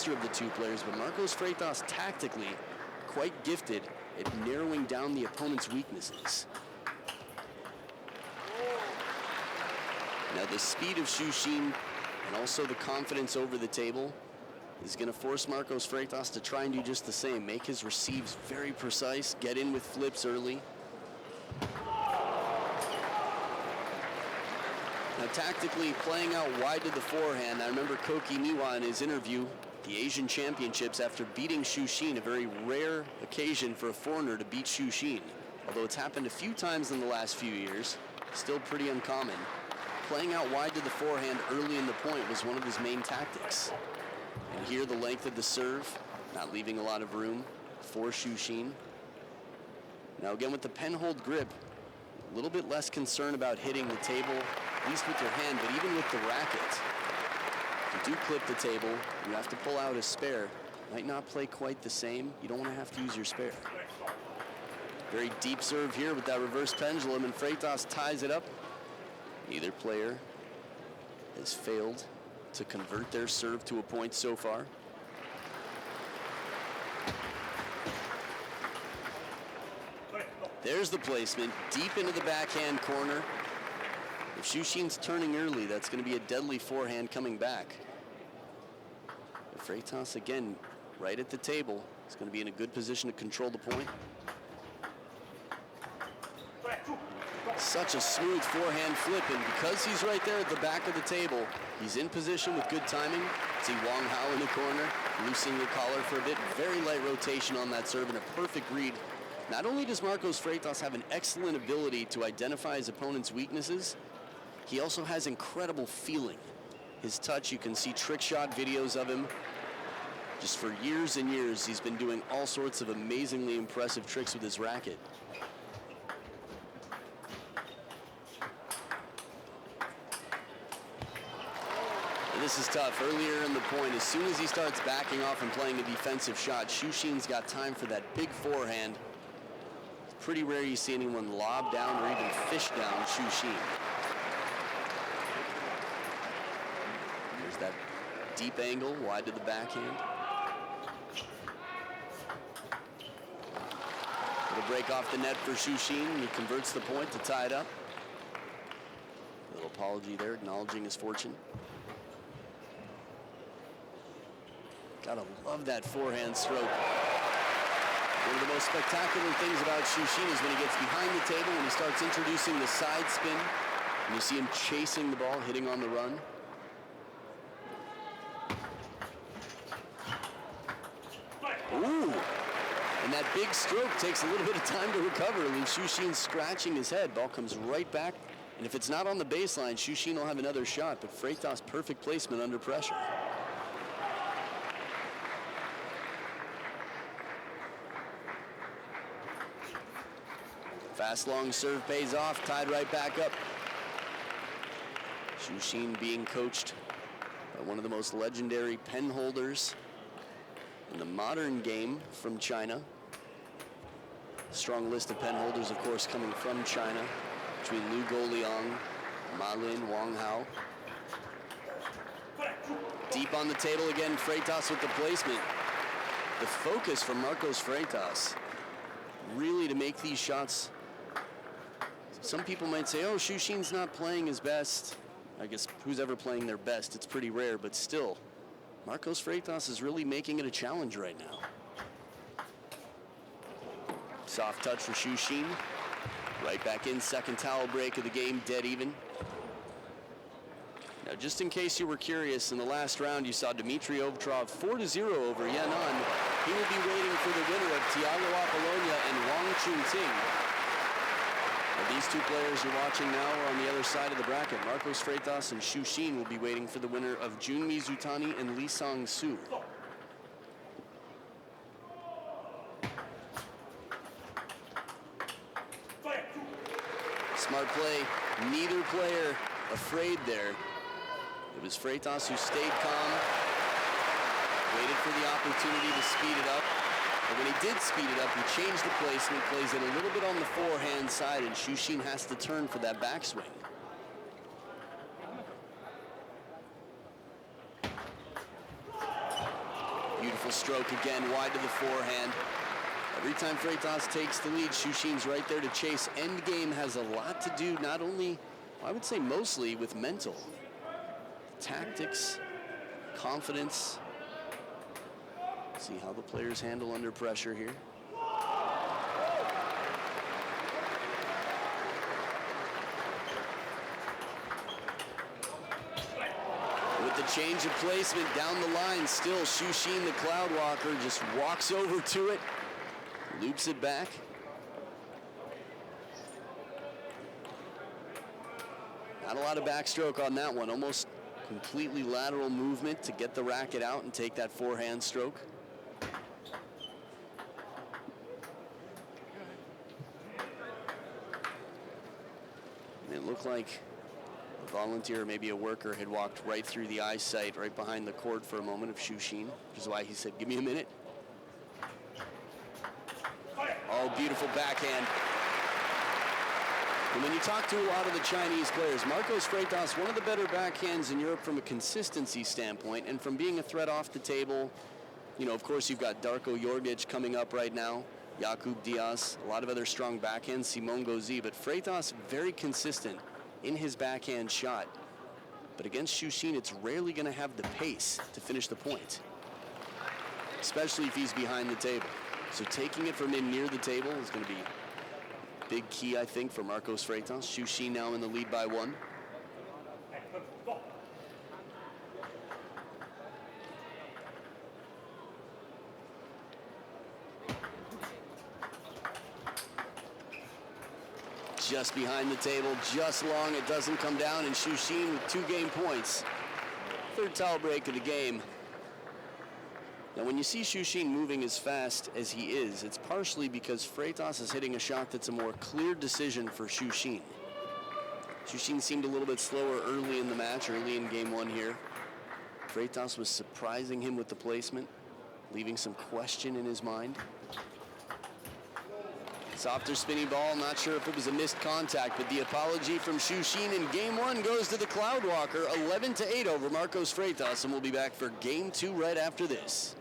of the two players, but Marcos Freitas tactically quite gifted at narrowing down the opponent's weaknesses. Now the speed of Shushin and also the confidence over the table is going to force Marcos Freitas to try and do just the same. Make his receives very precise, get in with flips early. Now tactically playing out wide to the forehand. I remember Koki Niwa in his interview, the Asian Championships, after beating Shushin, a very rare occasion for a foreigner to beat Shushin. Although it's happened a few times in the last few years, still pretty uncommon. Playing out wide to the forehand early in the point was one of his main tactics. And here the length of the serve, not leaving a lot of room for Shushin. Now again with the pen hold grip, a little bit less concern about hitting the table, at least with your hand, but even with the racket. If you do clip the table, you have to pull out a spare. Might not play quite the same. You don't want to have to use your spare. Very deep serve here with that reverse pendulum, and Freitas ties it up. Neither player has failed to convert their serve to a point so far. There's the placement, deep into the backhand corner. If Shushin's turning early, that's going to be a deadly forehand coming back. But Freitas, again, right at the table, is going to be in a good position to control the point. Such a smooth forehand flip, and because he's right there at the back of the table, he's in position with good timing. See Wang Hao in the corner, loosening the collar for a bit. Very light rotation on that serve and a perfect read. Not only does Marcos Freitas have an excellent ability to identify his opponent's weaknesses, he also has incredible feeling. His touch, you can see trick shot videos of him. Just for years and years, he's been doing all sorts of amazingly impressive tricks with his racket. And this is tough. Earlier in the point, as soon as he starts backing off and playing a defensive shot, Shushin's got time for that big forehand. It's pretty rare you see anyone lob down or even fish down Shushin. There's that deep angle, wide to the backhand. It'll break off the net for Shushin, and he converts the point to tie it up. A little apology there, acknowledging his fortune. Gotta love that forehand stroke. One of the most spectacular things about Shushin is when he gets behind the table, when he starts introducing the side spin, and you see him chasing the ball, hitting on the run. Ooh, and that big stroke takes a little bit of time to recover. Leaves Shushin scratching his head. Ball comes right back, and if it's not on the baseline, Shushin will have another shot, but Freitas' perfect placement under pressure. Fast long serve pays off, tied right back up. Shushin being coached by one of the most legendary pen holders in the modern game from China. Strong list of pen holders, of course, coming from China, between Liu Goliang, Ma Lin, Wang Hao. Deep on the table again, Freitas with the placement. The focus from Marcos Freitas, really to make these shots. Some people might say, oh, Shushin's not playing his best. I guess who's ever playing their best? It's pretty rare, but still, Marcos Freitas is really making it a challenge right now. Soft touch for Shushin. Right back in, second towel break of the game, dead even. Now, just in case you were curious, in the last round you saw Dmitry Ovtcharov 4-0 over Yanan. He will be waiting for the winner of Thiago Apollonia and Wang Chunting. These two players you're watching now are on the other side of the bracket. Marcos Freitas and Shushin will be waiting for the winner of Jun Mizutani and Lee Sang-soo. Smart play, neither player afraid there. It was Freitas who stayed calm, waited for the opportunity to speed it up. But when he did speed it up, he changed the placement, plays it a little bit on the forehand side, and Shushin has to turn for that backswing. Beautiful stroke again, wide to the forehand. Every time FREITAS takes the lead, Shushin's right there to chase. Endgame has a lot to do, not only, I would say mostly, with mental. Tactics, confidence. See how the players handle under pressure here. With the change of placement down the line, still Shushin, the Cloud Walker, just walks over to it, loops it back. Not a lot of backstroke on that one, almost completely lateral movement to get the racket out and take that forehand stroke. And it looked like a volunteer, maybe a worker, had walked right through the eyesight, right behind the court for a moment of Shushin, which is why he said, give me a minute. Oh, beautiful backhand. And when you talk to a lot of the Chinese players, Marcos Freitas, one of the better backhands in Europe from a consistency standpoint, and from being a threat off the table. You know, of course, you've got Darko Jorgic coming up right now, Jakub Diaz, a lot of other strong backhands, Simon Gauzy, but Freitas very consistent in his backhand shot. But against Shushin, it's rarely going to have the pace to finish the point, especially if he's behind the table. So taking it from in near the table is going to be big key, I think, for Marcos Freitas. Shushin now in the lead by 1. Just behind the table, just long, it doesn't come down, and Shushin with 2 game points. Third towel break of the game. Now, when you see Shushin moving as fast as he is, it's partially because Freitas is hitting a shot that's a more clear decision for Shushin. Shushin seemed a little bit slower early in the match, early in game 1 here. Freitas was surprising him with the placement, leaving some question in his mind. Softer spinning ball, not sure if it was a missed contact, but the apology from Shushin in game 1 goes to the Cloud Walker, 11-8 over Marcos Freitas, and we'll be back for game 2 right after this.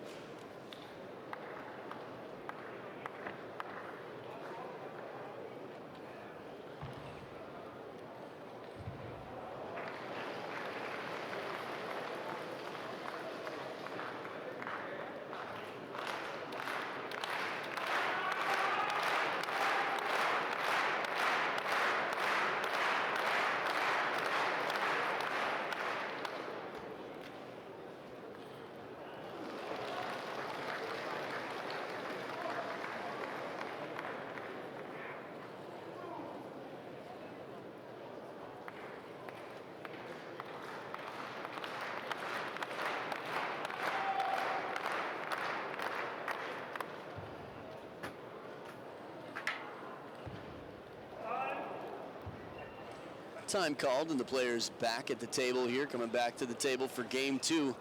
Time called, and the players back at the table here, coming back to the table for game 2.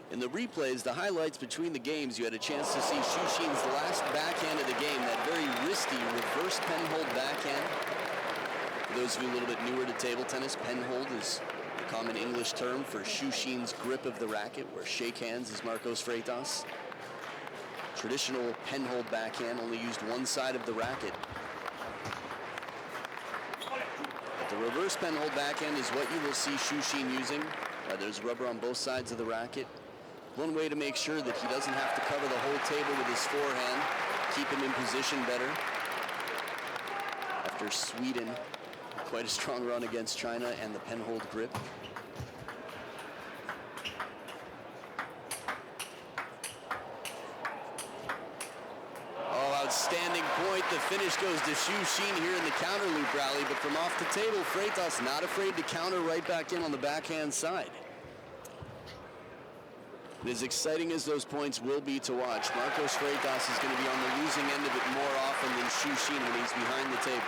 In the replays, the highlights between the games, you had a chance to see Shushin's last backhand of the game, that very wristy reverse penhold backhand. For those of you a little bit newer to table tennis, penhold is the common English term for Shushin's grip of the racket, where shake hands is Marcos Freitas. Traditional penhold backhand only used one side of the racket. The reverse penhold backhand is what you will see Shushin using. There's rubber on both sides of the racket. One way to make sure that he doesn't have to cover the whole table with his forehand, keep him in position better. After Sweden, quite a strong run against China and the penhold grip. Outstanding point. The finish goes to Shushin here in the counter loop rally, but from off the table, Freitas not afraid to counter right back in on the backhand side. And as exciting as those points will be to watch, Marcos Freitas is going to be on the losing end of it more often than Shushin when he's behind the table.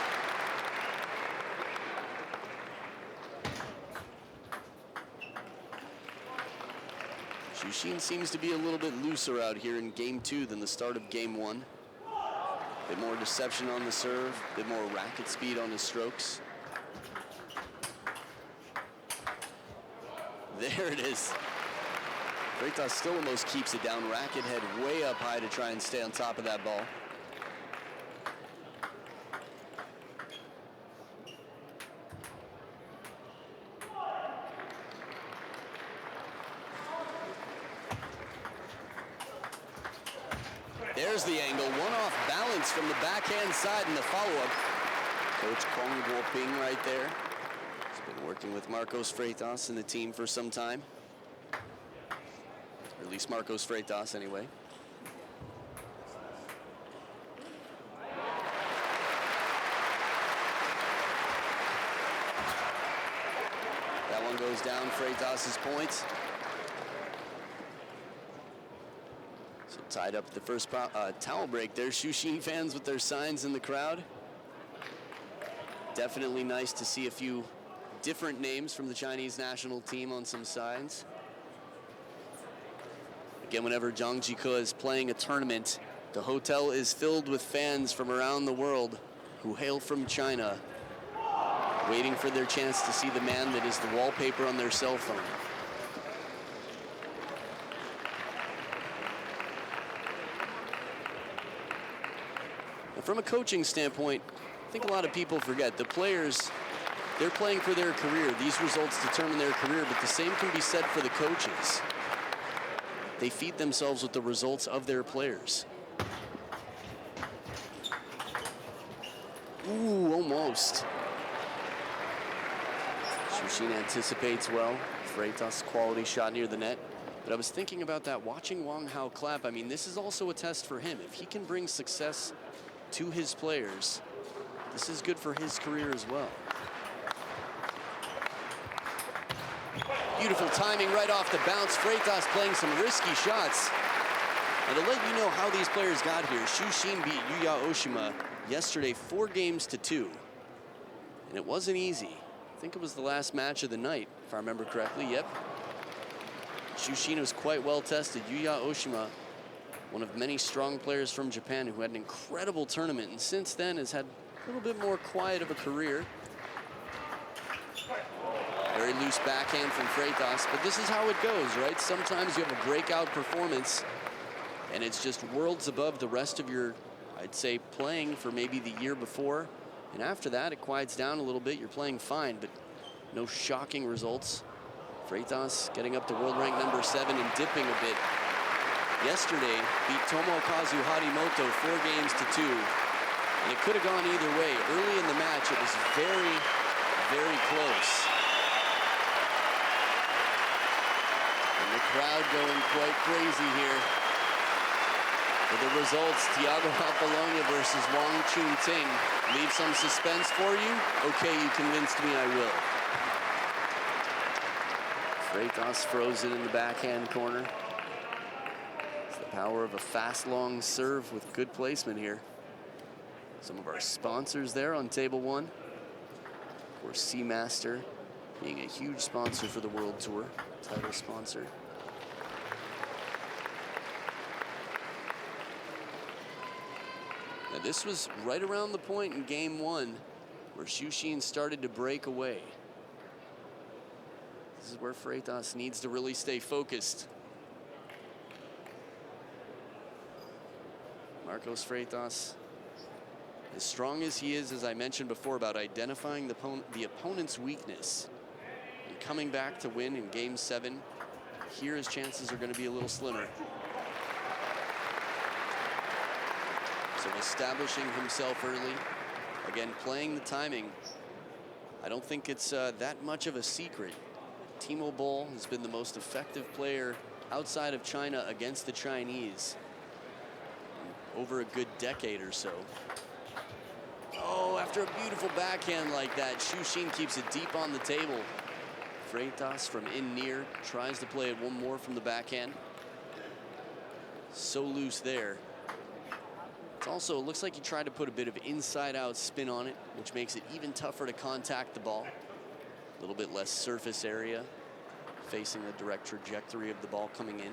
Shushin seems to be a little bit looser out here in game 2 than the start of game 1. A bit more deception on the serve, a bit more racket speed on his strokes. There it is. FREITAS still almost keeps it down. Racket head way up high to try and stay on top of that ball. There's the angle, one off balance from the backhand side in the follow-up. Coach Kong Guoping right there. He's been working with Marcos Freitas and the team for some time. Or at least Marcos Freitas anyway. That one goes down, Freitas' points. So tied up the first towel break there. Shuxin fans with their signs in the crowd. Definitely nice to see a few different names from the Chinese national team on some signs. Again, whenever Zhang Jike is playing a tournament, the hotel is filled with fans from around the world who hail from China, waiting for their chance to see the man that is the wallpaper on their cell phone. Now, from a coaching standpoint, I think a lot of people forget the players, they're playing for their career. These results determine their career, but the same can be said for the coaches. They feed themselves with the results of their players. Ooh, almost. Shuxin anticipates well. Freitas quality shot near the net. But I was thinking about that, watching Wang Hao clap. I mean, this is also a test for him. If he can bring success to his players, this is good for his career as well. Beautiful timing right off the bounce. Freitas playing some risky shots. And to let you know how these players got here, Shuxin beat Yuya Oshima yesterday 4-2. And it wasn't easy. I think it was the last match of the night, if I remember correctly. Yep. Shuxin was quite well tested. Yuya Oshima, one of many strong players from Japan who had an incredible tournament, and since then has had a little bit more quiet of a career. Very loose backhand from Freitas, but this is how it goes, right? Sometimes you have a breakout performance, and it's just worlds above the rest of your, I'd say, playing for maybe the year before. And after that, it quiets down a little bit. You're playing fine, but no shocking results. Freitas getting up to world rank number 7 and dipping a bit. Yesterday, beat Tomokazu Harimoto 4-2. And it could have gone either way. Early in the match, it was very, very close. And the crowd going quite crazy here. For the results, Thiago Apollonia versus Wang Chunting. Leave some suspense for you? Okay, you convinced me, I will. Freitas frozen in the backhand corner. It's the power of a fast, long serve with good placement here. Some of our sponsors there on table 1. Of course, Seamaster being a huge sponsor for the World Tour, title sponsor. Now, this was right around the point in game 1 where Shuxin started to break away. This is where Freitas needs to really stay focused. Marcos Freitas, as strong as he is, as I mentioned before, about identifying the opponent's weakness and coming back to win in game 7, here his chances are going to be a little slimmer. So establishing himself early, again playing the timing. I don't think it's that much of a secret. Timo Boll has been the most effective player outside of China against the Chinese over a good decade or so. Oh, after a beautiful backhand like that, Shuxin keeps it deep on the table. Freitas from in near tries to play it one more from the backhand. So loose there. It also looks like he tried to put a bit of inside-out spin on it, which makes it even tougher to contact the ball. A little bit less surface area, facing the direct trajectory of the ball coming in.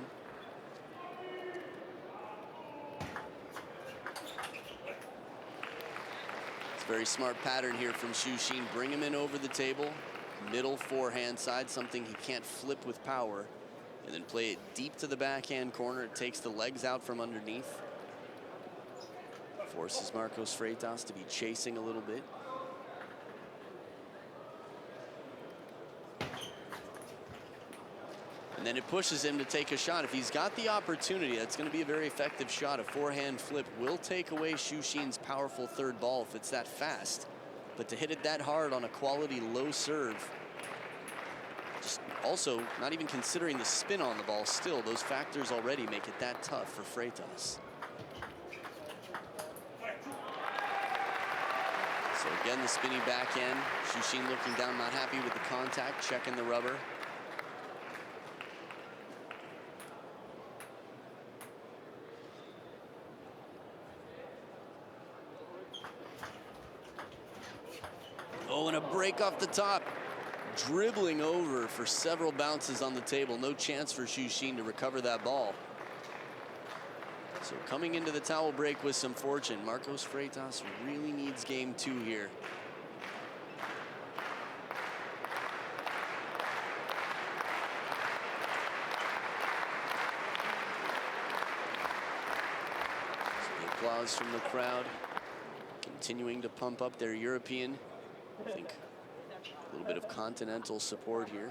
It's a very smart pattern here from Shuxin. Bring him in over the table, middle forehand side, something he can't flip with power, and then play it deep to the backhand corner. It takes the legs out from underneath. Forces Marcos Freitas to be chasing a little bit. And then it pushes him to take a shot. If he's got the opportunity, that's going to be a very effective shot. A forehand flip will take away Xu Xin's powerful third ball if it's that fast. But to hit it that hard on a quality low serve, just also not even considering the spin on the ball, still those factors already make it that tough for Freitas. So again, the spinny backhand. Xu Xin looking down, not happy with the contact, checking the rubber. Oh, and a break off the top. Dribbling over for several bounces on the table. No chance for Xu Xin to recover that ball. So coming into the towel break with some fortune, Marcos Freitas really needs game 2 here. So the applause from the crowd, continuing to pump up their European, I think a little bit of continental support here.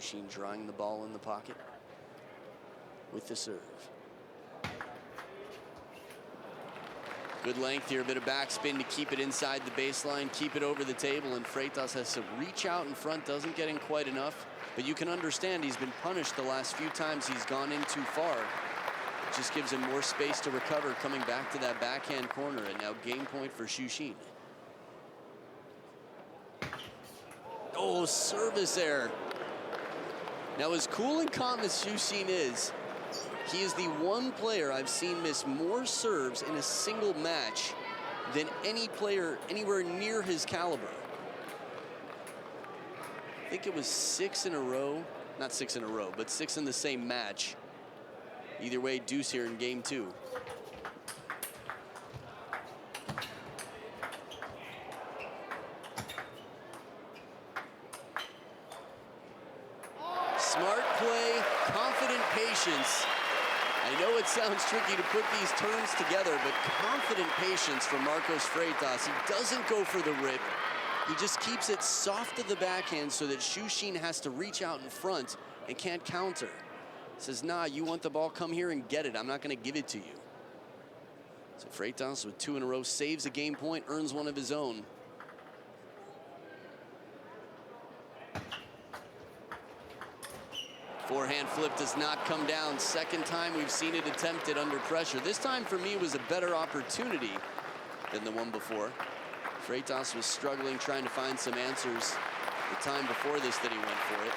Xu Xin drawing the ball in the pocket with the serve. Good length here, a bit of backspin to keep it inside the baseline, keep it over the table, and Freitas has to reach out in front, doesn't get in quite enough, but you can understand he's been punished the last few times he's gone in too far. It just gives him more space to recover, coming back to that backhand corner, and now game point for Xu Xin. Oh, service error. Now, as cool and calm as Xu Xin is, he is the one player I've seen miss more serves in a single match than any player anywhere near his caliber. I think it was 6 in a row, not 6 in a row, but 6 in the same match. Either way, deuce here in game 2. Smart play, confident patience. I know it sounds tricky to put these terms together, but confident patience from Marcos Freitas. He doesn't go for the rip. He just keeps it soft to the backhand so that Xu Xin has to reach out in front and can't counter. Says, nah, you want the ball, come here and get it. I'm not going to give it to you. So Freitas with 2 in a row saves a game point, earns one of his own. Forehand flip does not come down. Second time we've seen it attempted under pressure. This time for me was a better opportunity than the one before. Freitas was struggling, trying to find some answers the time before this that he went for it.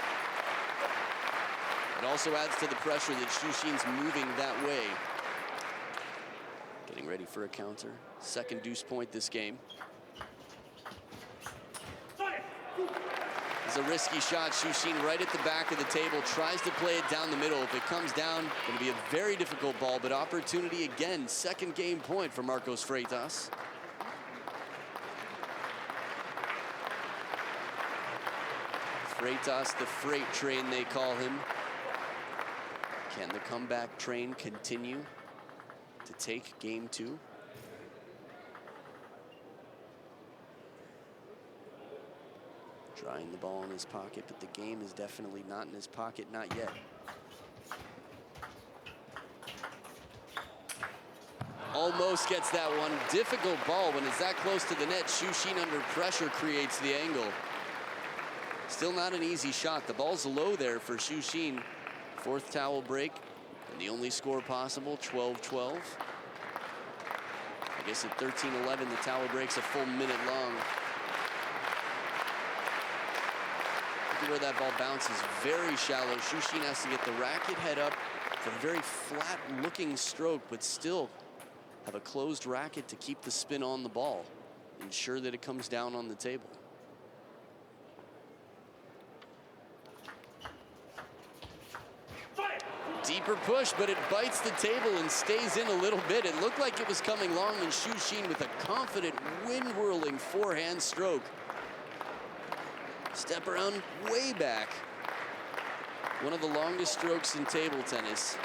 It also adds to the pressure that Xu Xin's moving that way. Getting ready for a counter. Second deuce point this game. It's a risky shot. Xu Xin right at the back of the table, tries to play it down the middle. If it comes down, going to be a very difficult ball, but opportunity again. Second game point for Marcos Freitas. Freitas, the freight train they call him. Can the comeback train continue to take game 2? Drawing the ball in his pocket, but the game is definitely not in his pocket, not yet. Almost gets that one. Difficult ball when it's that close to the net. Xu Xin under pressure creates the angle. Still not an easy shot. The ball's low there for Xu Xin. Fourth towel break, and the only score possible, 12-12. I guess at 13-11, the towel break's a full minute long. Look at where that ball bounces, very shallow. Xu Xin has to get the racket head up for a very flat-looking stroke, but still have a closed racket to keep the spin on the ball, ensure that it comes down on the table. Deeper push, but it bites the table and stays in a little bit. It looked like it was coming long, and Xu Xin with a confident, wind-whirling forehand stroke. Step around way back. One of the longest strokes in table tennis.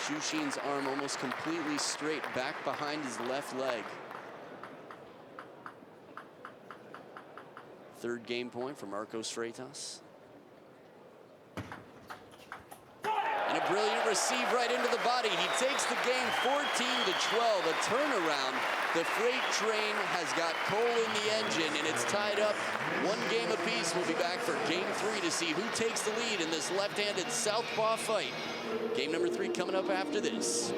Shushin's arm almost completely straight back behind his left leg. Third game point for Marcos Freitas. And a brilliant receive right into the body. He takes the game 14-12, a turnaround. The freight train has got coal in the engine, and it's tied up 1 game apiece. We'll be back for game 3 to see who takes the lead in this left-handed southpaw fight. Game number 3 coming up after this.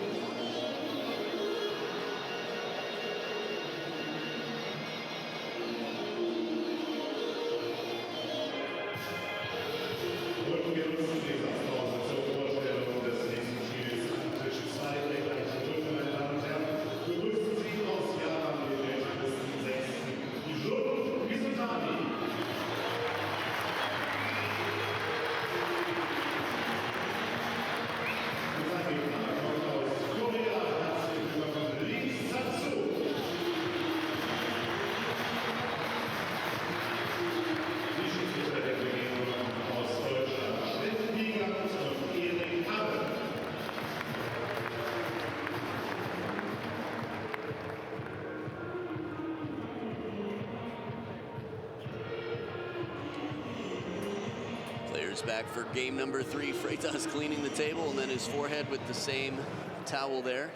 Back for game number 3. Freitas cleaning the table, and then his forehead with the same towel there.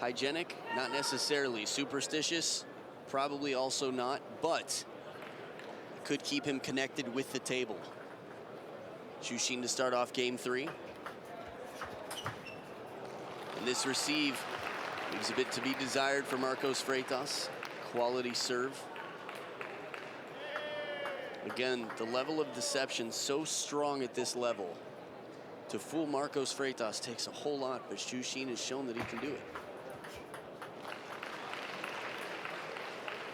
Hygienic? Not necessarily. Superstitious? Probably also not, but could keep him connected with the table. Shushin to start off game 3. And this receive leaves a bit to be desired for Marcos Freitas. Quality serve. Again, the level of deception so strong at this level. To fool Marcos Freitas takes a whole lot, but Shushin has shown that he can do it.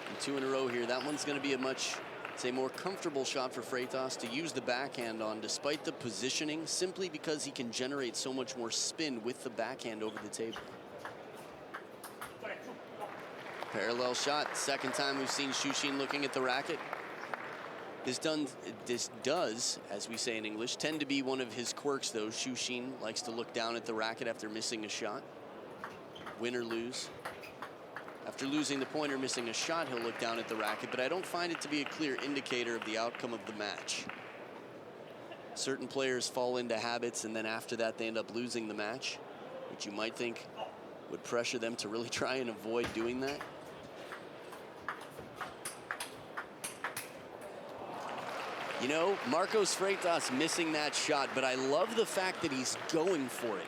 And 2 in a row here. That one's going to be a much, say, more comfortable shot for Freitas to use the backhand on, despite the positioning, simply because he can generate so much more spin with the backhand over the table. Parallel shot. Second time we've seen Shushin looking at the racket. This does, as we say in English, tend to be one of his quirks, though. Shushin likes to look down at the racket after missing a shot. Win or lose. After losing the point or missing a shot, he'll look down at the racket, but I don't find it to be a clear indicator of the outcome of the match. Certain players fall into habits, and then after that, they end up losing the match, which you might think would pressure them to really try and avoid doing that. You know, Marcos Freitas missing that shot, but I love the fact that he's going for it.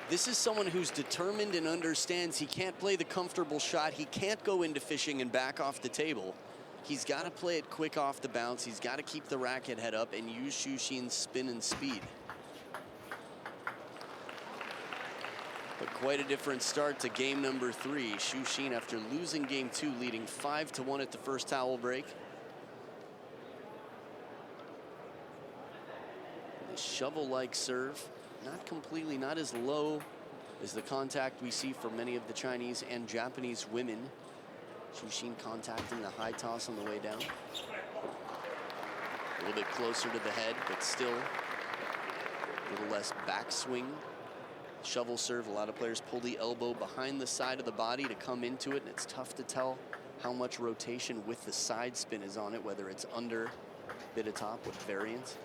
This is someone who's determined and understands he can't play the comfortable shot. He can't go into fishing and back off the table. He's got to play it quick off the bounce. He's got to keep the racket head up and use Shushin's spin and speed. But quite a different start to game number 3. Shushin, after losing game 2, leading 5-1 at the first towel break. Shovel-like serve, not as low as the contact we see for many of the Chinese and Japanese women. Shushin contacting the high toss on the way down. A little bit closer to the head, but still a little less backswing. Shovel serve, a lot of players pull the elbow behind the side of the body to come into it, and it's tough to tell how much rotation with the side spin is on it, whether it's under, bit atop with variance.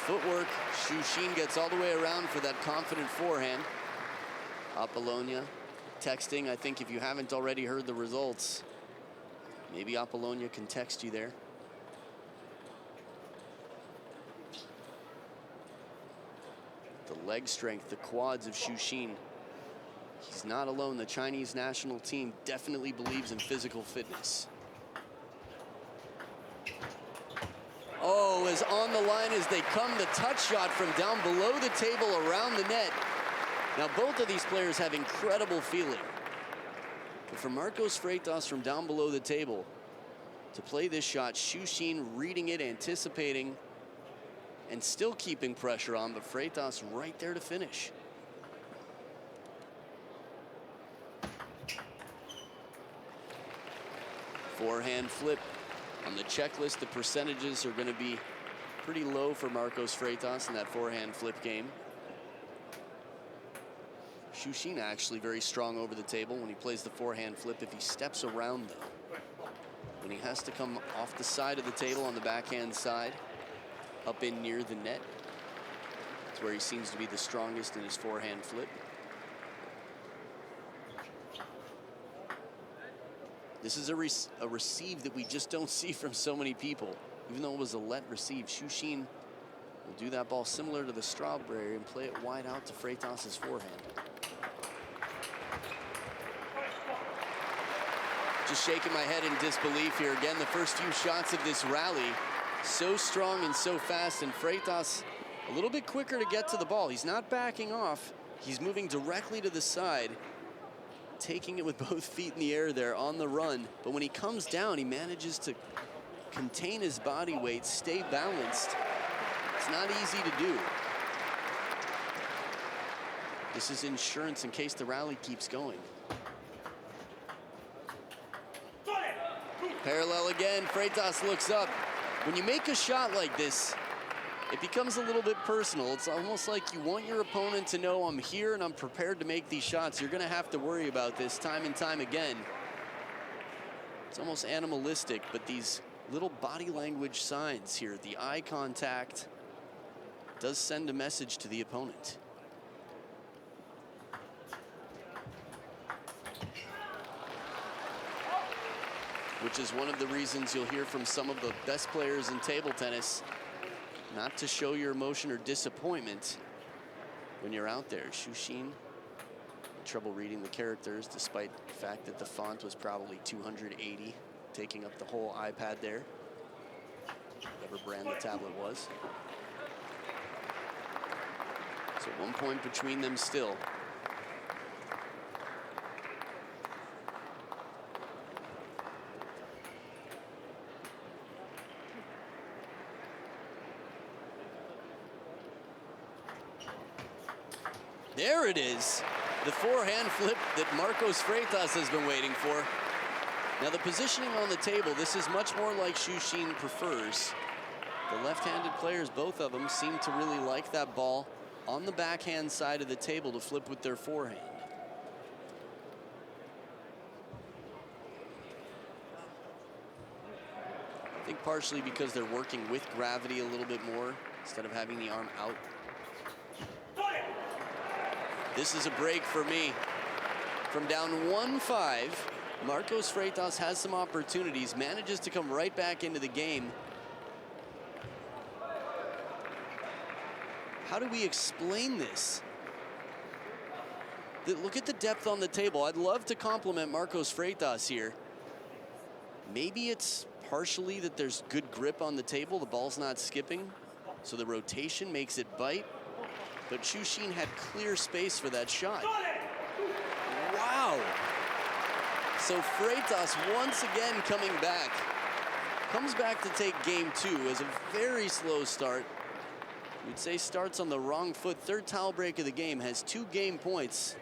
Footwork, Shushin gets all the way around for that confident forehand. Apollonia texting. I think if you haven't already heard the results, maybe Apollonia can text you there. The leg strength, the quads of Shushin. He's not alone. The Chinese national team definitely believes in physical fitness. Oh, is on the line as they come. The touch shot from down below the table around the net. Now, both of these players have incredible feeling. But for Marcos Freitas from down below the table to play this shot, Shushin reading it, anticipating, and still keeping pressure on, but Freitas right there to finish. Forehand flip. On the checklist, the percentages are going to be pretty low for Marcos Freitas in that forehand flip game. Shushin actually very strong over the table when he plays the forehand flip. If he steps around, though, when he has to come off the side of the table on the backhand side, up in near the net, that's where he seems to be the strongest in his forehand flip. This is a receive that we just don't see from so many people. Even though it was a let receive, Shushin will do that ball similar to the strawberry and play it wide out to Freitas' forehand. Just shaking my head in disbelief here. Again, the first few shots of this rally, so strong and so fast, and Freitas a little bit quicker to get to the ball. He's not backing off. He's moving directly to the side, taking it with both feet in the air there on the run. But when he comes down, he manages to contain his body weight, stay balanced. It's not easy to do. This is insurance in case the rally keeps going. Parallel again, Freitas looks up. When you make a shot like this, it becomes a little bit personal. It's almost like you want your opponent to know, I'm here and I'm prepared to make these shots. You're gonna have to worry about this time and time again. It's almost animalistic, but these little body language signs here, the eye contact, does send a message to the opponent. Which is one of the reasons you'll hear from some of the best players in table tennis, not to show your emotion or disappointment when you're out there. Shushin had trouble reading the characters, despite the fact that the font was probably 280, taking up the whole iPad there, whatever brand the tablet was. So 1 point between them still. There it is, the forehand flip that Marcos Freitas has been waiting for. Now the positioning on the table, this is much more like Shushin prefers. The left-handed players, both of them, seem to really like that ball on the backhand side of the table to flip with their forehand. I think partially because they're working with gravity a little bit more instead of having the arm out. This is a break for me. From down 1-5, Marcos Freitas has some opportunities, manages to come right back into the game. How do we explain this? Look at the depth on the table. I'd love to compliment Marcos Freitas here. Maybe it's partially that there's good grip on the table, the ball's not skipping, so the rotation makes it bite. But Shushin had clear space for that shot. Wow. So Freitas once again coming back. Comes back to take game two as a very slow start. You'd say starts on the wrong foot. Third towel break of the game, has 2 game points.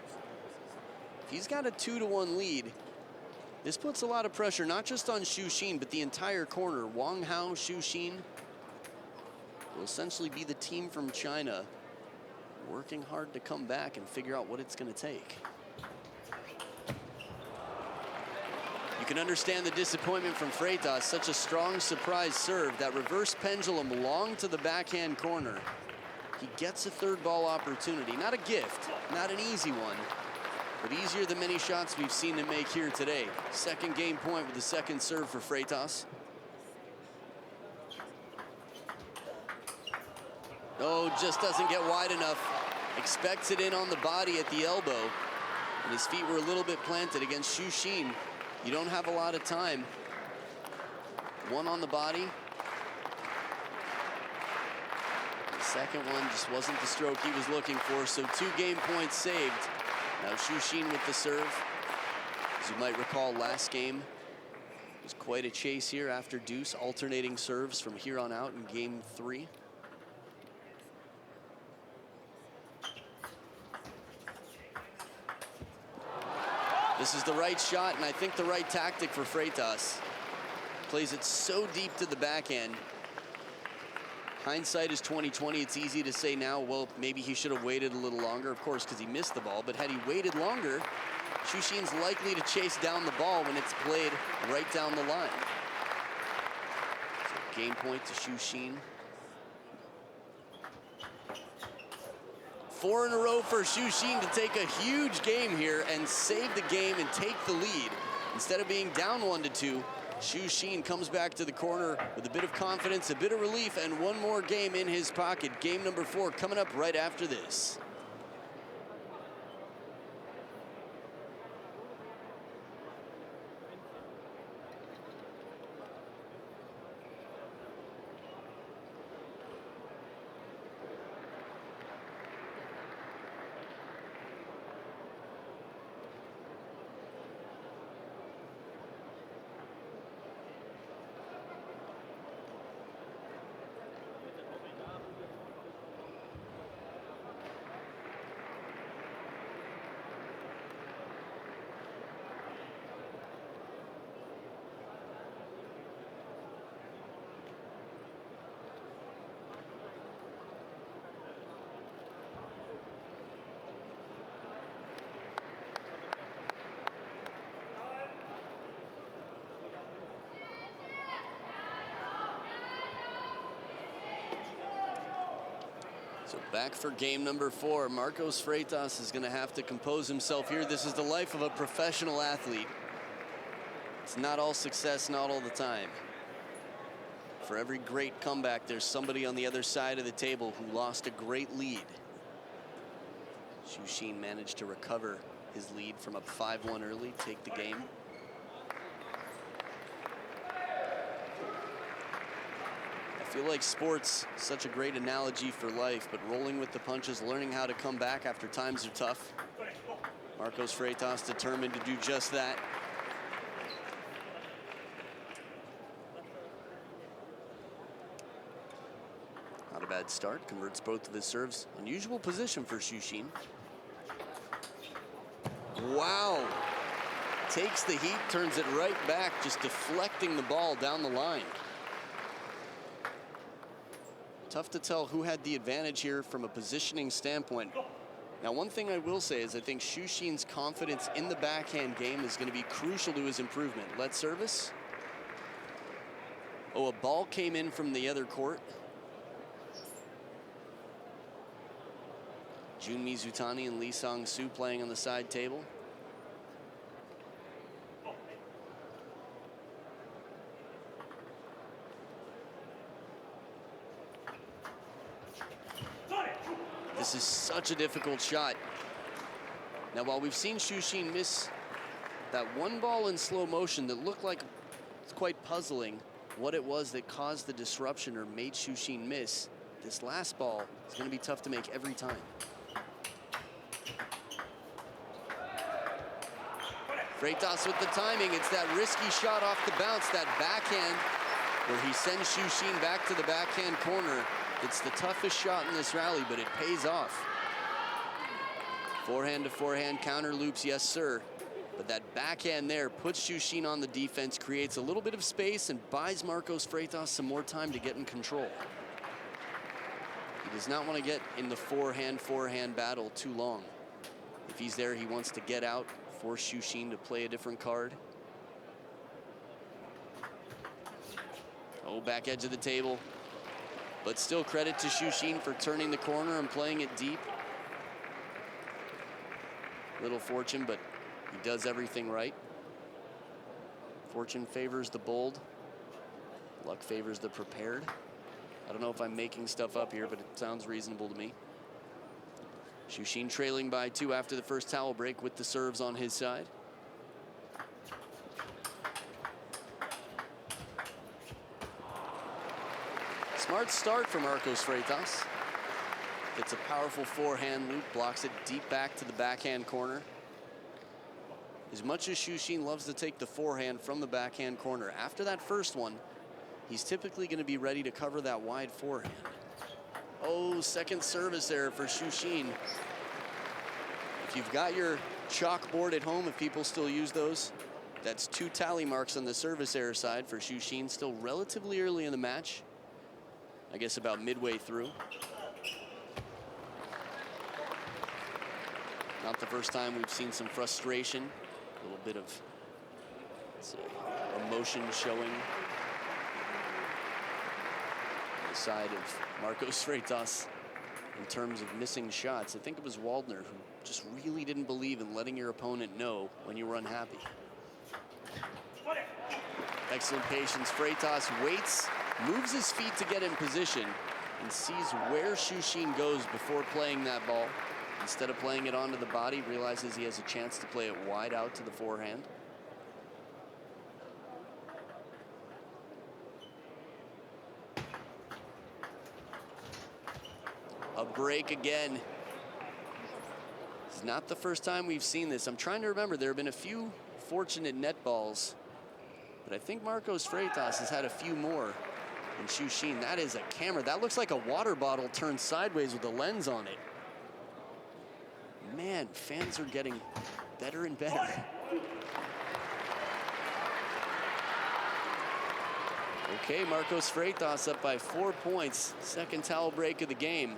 If he's got a 2-1 lead, this puts a lot of pressure, not just on Shushin, but the entire corner. Wang Hao, Shushin will essentially be the team from China, working hard to come back and figure out what it's going to take. You can understand the disappointment from Freitas. Such a strong surprise serve. That reverse pendulum long to the backhand corner. He gets a third ball opportunity. Not a gift, not an easy one, but easier than many shots we've seen him make here today. Second game point with the second serve for Freitas. Oh, just doesn't get wide enough. Expects it in on the body at the elbow. And his feet were a little bit planted against Shushin. You don't have a lot of time. One on the body. The second one just wasn't the stroke he was looking for, so 2 game points saved. Now Shushin with the serve. As you might recall, last game was quite a chase here after deuce, alternating serves from here on out in game 3. This is the right shot, and I think the right tactic for Freitas. Plays it so deep to the backhand. Hindsight is 20/20. It's easy to say now, well, maybe he should have waited a little longer, of course, because he missed the ball. But had he waited longer, Shushin's likely to chase down the ball when it's played right down the line. So game point to Shushin. 4 in a row for Shushin to take a huge game here and save the game and take the lead. Instead of being down 1-2, Shushin comes back to the corner with a bit of confidence, a bit of relief, and one more game in his pocket. Game number 4 coming up right after this. So back for game number 4. Marcos Freitas is going to have to compose himself here. This is the life of a professional athlete. It's not all success, not all the time. For every great comeback, there's somebody on the other side of the table who lost a great lead. Shushin managed to recover his lead from up 5-1 early, take the game. I feel like sports, such a great analogy for life, but rolling with the punches, learning how to come back after times are tough. Marcos Freitas determined to do just that. Not a bad start, converts both of his serves. Unusual position for Shushin. Wow. Takes the heat, turns it right back, just deflecting the ball down the line. Tough to tell who had the advantage here from a positioning standpoint. Now, one thing I will say is I think Shushin's confidence in the backhand game is going to be crucial to his improvement. Let's service. Oh, a ball came in from the other court. Jun Mizutani and Lee Sang-soo playing on the side table. This is such a difficult shot. Now, while we've seen Shushin miss that one ball in slow motion that looked like it's quite puzzling what it was that caused the disruption or made Shushin miss, this last ball is going to be tough to make every time. Freitas with the timing. It's that risky shot off the bounce, that backhand where he sends Shushin back to the backhand corner. It's the toughest shot in this rally, but it pays off. Forehand to forehand counter loops, yes sir. But that backhand there puts Shushin on the defense, creates a little bit of space, and buys Marcos Freitas some more time to get in control. He does not want to get in the forehand battle too long. If he's there, he wants to get out, force Shushin to play a different card. Oh, back edge of the table. But still credit to Shushin for turning the corner and playing it deep. Little fortune, but he does everything right. Fortune favors the bold. Luck favors the prepared. I don't know if I'm making stuff up here, but it sounds reasonable to me. Shushin trailing by 2 after the first towel break with the serves on his side. Smart start from Marcos Freitas. It's a powerful forehand loop, blocks it deep back to the backhand corner. As much as Shushin loves to take the forehand from the backhand corner, after that first one, he's typically going to be ready to cover that wide forehand. Oh, second service error for Shushin. If you've got your chalkboard at home, if people still use those, That's 2 tally marks on the service error side for Shushin. Still relatively early in the match. I guess about midway through. Not the first time we've seen some frustration. A little bit of emotion showing on the side of Marcos Freitas in terms of missing shots. I think it was Waldner who just really didn't believe in letting your opponent know when you were unhappy. Excellent patience. Freitas waits, moves his feet to get in position, and sees where Shushin goes before playing that ball. Instead of playing it onto the body, realizes he has a chance to play it wide out to the forehand. A break again. It's not the first time we've seen this. I'm trying to remember, there have been a few fortunate net balls, but I think Marcos Freitas has had a few more than Shushin. That is a camera. That looks like a water bottle turned sideways with a lens on it. Man, fans are getting better and better. Okay, Marcos Freitas up by 4 points. Second towel break of the game.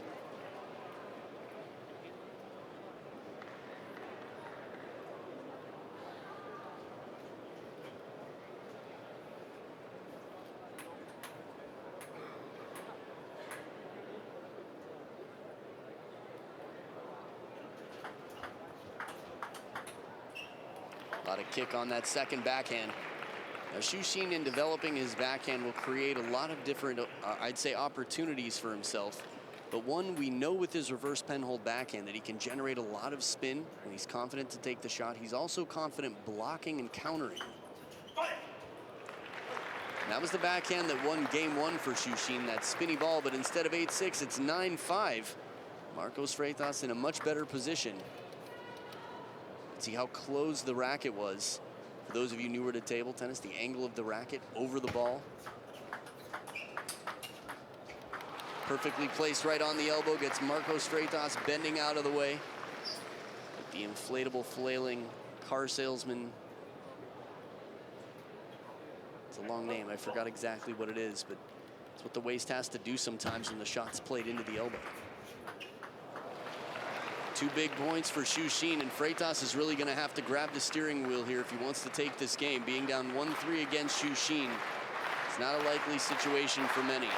A lot of kick on that second backhand. Now, Shushin, in developing his backhand, will create a lot of different, I'd say, opportunities for himself. But one, we know with his reverse penhold backhand that he can generate a lot of spin when he's confident to take the shot. He's also confident blocking and countering. And that was the backhand that won game 1 for Shushin, that spinny ball. But instead of 8-6, it's 9-5. Marcos Freitas in a much better position. See how close the racket was. For those of you newer to table tennis, the angle of the racket over the ball. Perfectly placed right on the elbow, gets Marcos Freitas bending out of the way. With the inflatable flailing car salesman. It's a long name, I forgot exactly what it is, but it's what the waist has to do sometimes when the shot's played into the elbow. 2 big points for Shushin, and Freitas is really going to have to grab the steering wheel here if he wants to take this game. Being down 1-3 against Shushin, it's not a likely situation for many.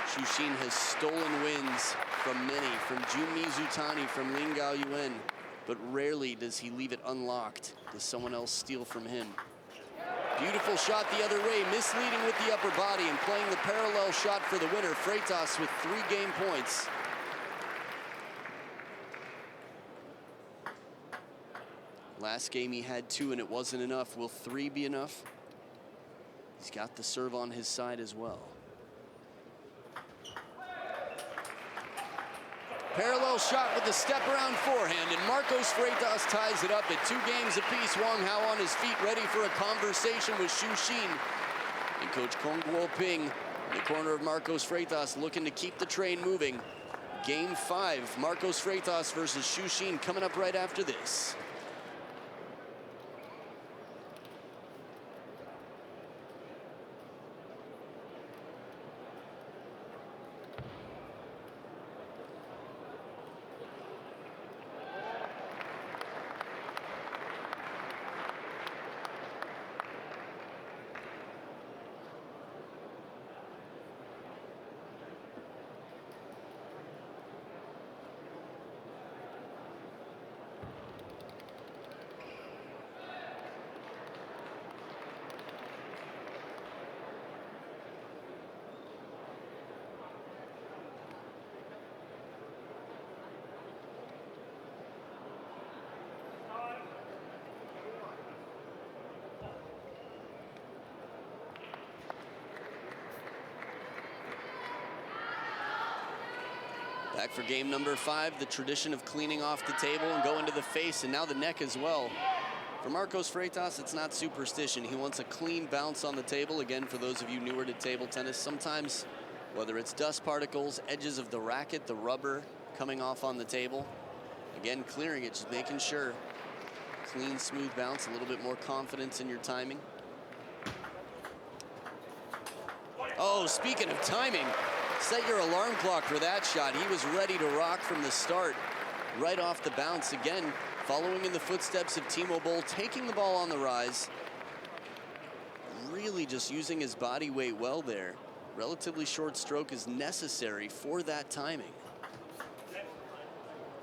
Shushin has stolen wins from many, from Jun Mizutani, from Lin Gao Yuan, but rarely does he leave it unlocked. Does someone else steal from him? Beautiful shot the other way, misleading with the upper body and playing the parallel shot for the winner. Freitas with 3 game points. Last game he had 2 and it wasn't enough. Will 3 be enough? He's got the serve on his side as well. Parallel shot with the step around forehand, and Marcos Freitas ties it up at 2 games apiece. Wang Hao on his feet, ready for a conversation with Shushin. And Coach Kong Guoping in the corner of Marcos Freitas, looking to keep the train moving. Game 5, Marcos Freitas versus Shushin, coming up right after this. Back for game number 5, the tradition of cleaning off the table and going to the face and now the neck as well. For Marcos Freitas, it's not superstition. He wants a clean bounce on the table. Again, for those of you newer to table tennis, sometimes, whether it's dust particles, edges of the racket, the rubber coming off on the table, again, clearing it, just making sure clean, smooth bounce, a little bit more confidence in your timing. Oh, speaking of timing, set your alarm clock for that shot. He was ready to rock from the start, right off the bounce. Again, following in the footsteps of Timo Boll, taking the ball on the rise. Really just using his body weight well there. Relatively short stroke is necessary for that timing.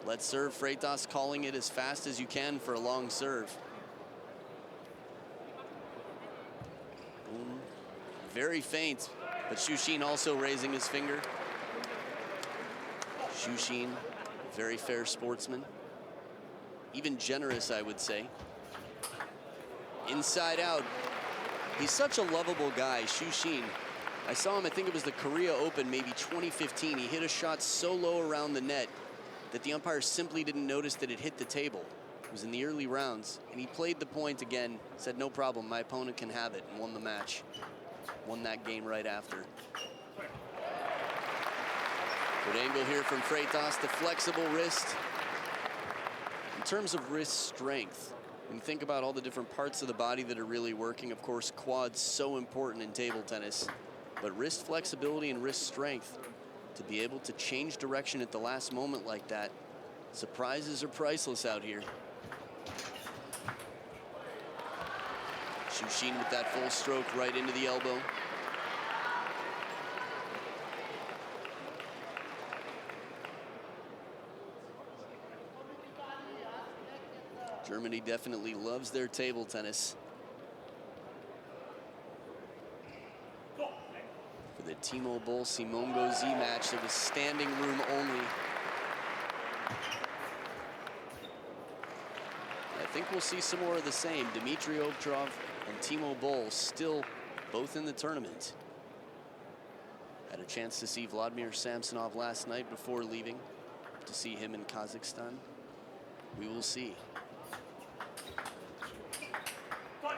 Let's serve. FREITAS calling it as fast as you can for a long serve. Very faint, but Shushin also raising his finger. Shushin, very fair sportsman. Even generous, I would say. Inside out. He's such a lovable guy, Shushin. I saw him, I think it was the Korea Open, maybe 2015. He hit a shot so low around the net that the umpire simply didn't notice that it hit the table. It was in the early rounds, and he played the point again, said, no problem, my opponent can have it, and won the match. Won that game right after. Good angle here from FREITAS, the flexible wrist. In terms of wrist strength, when you think about all the different parts of the body that are really working, of course, quads so important in table tennis, but wrist flexibility and wrist strength, to be able to change direction at the last moment like that, surprises are priceless out here. Shushin with that full stroke right into the elbow. Germany definitely loves their table tennis. For the Timo Boll Simon Gauzy match, it was standing room only. I think we'll see some more of the same. Dmitry Obtrov and Timo Boll still both in the tournament. Had a chance to see Vladimir Samsonov last night before leaving. To see him in Kazakhstan. We will see.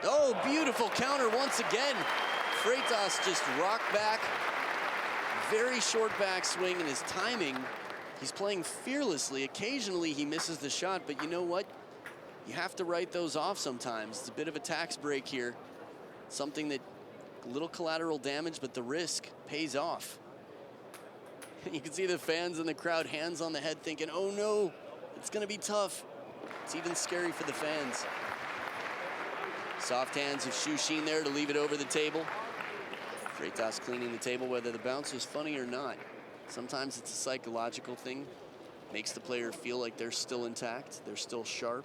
Oh, beautiful counter once again. FREITAS just rocked back. Very short backswing, and his timing, he's playing fearlessly. Occasionally he misses the shot, but you know what? You have to write those off sometimes. It's a bit of a tax break here. Something that, a little collateral damage, but the risk pays off. You can see the fans in the crowd, hands on the head, thinking, oh no, it's gonna be tough. It's even scary for the fans. Soft hands of Shushin there to leave it over the table. FREITAS cleaning the table, whether the bounce was funny or not. Sometimes it's a psychological thing. Makes the player feel like they're still intact, they're still sharp.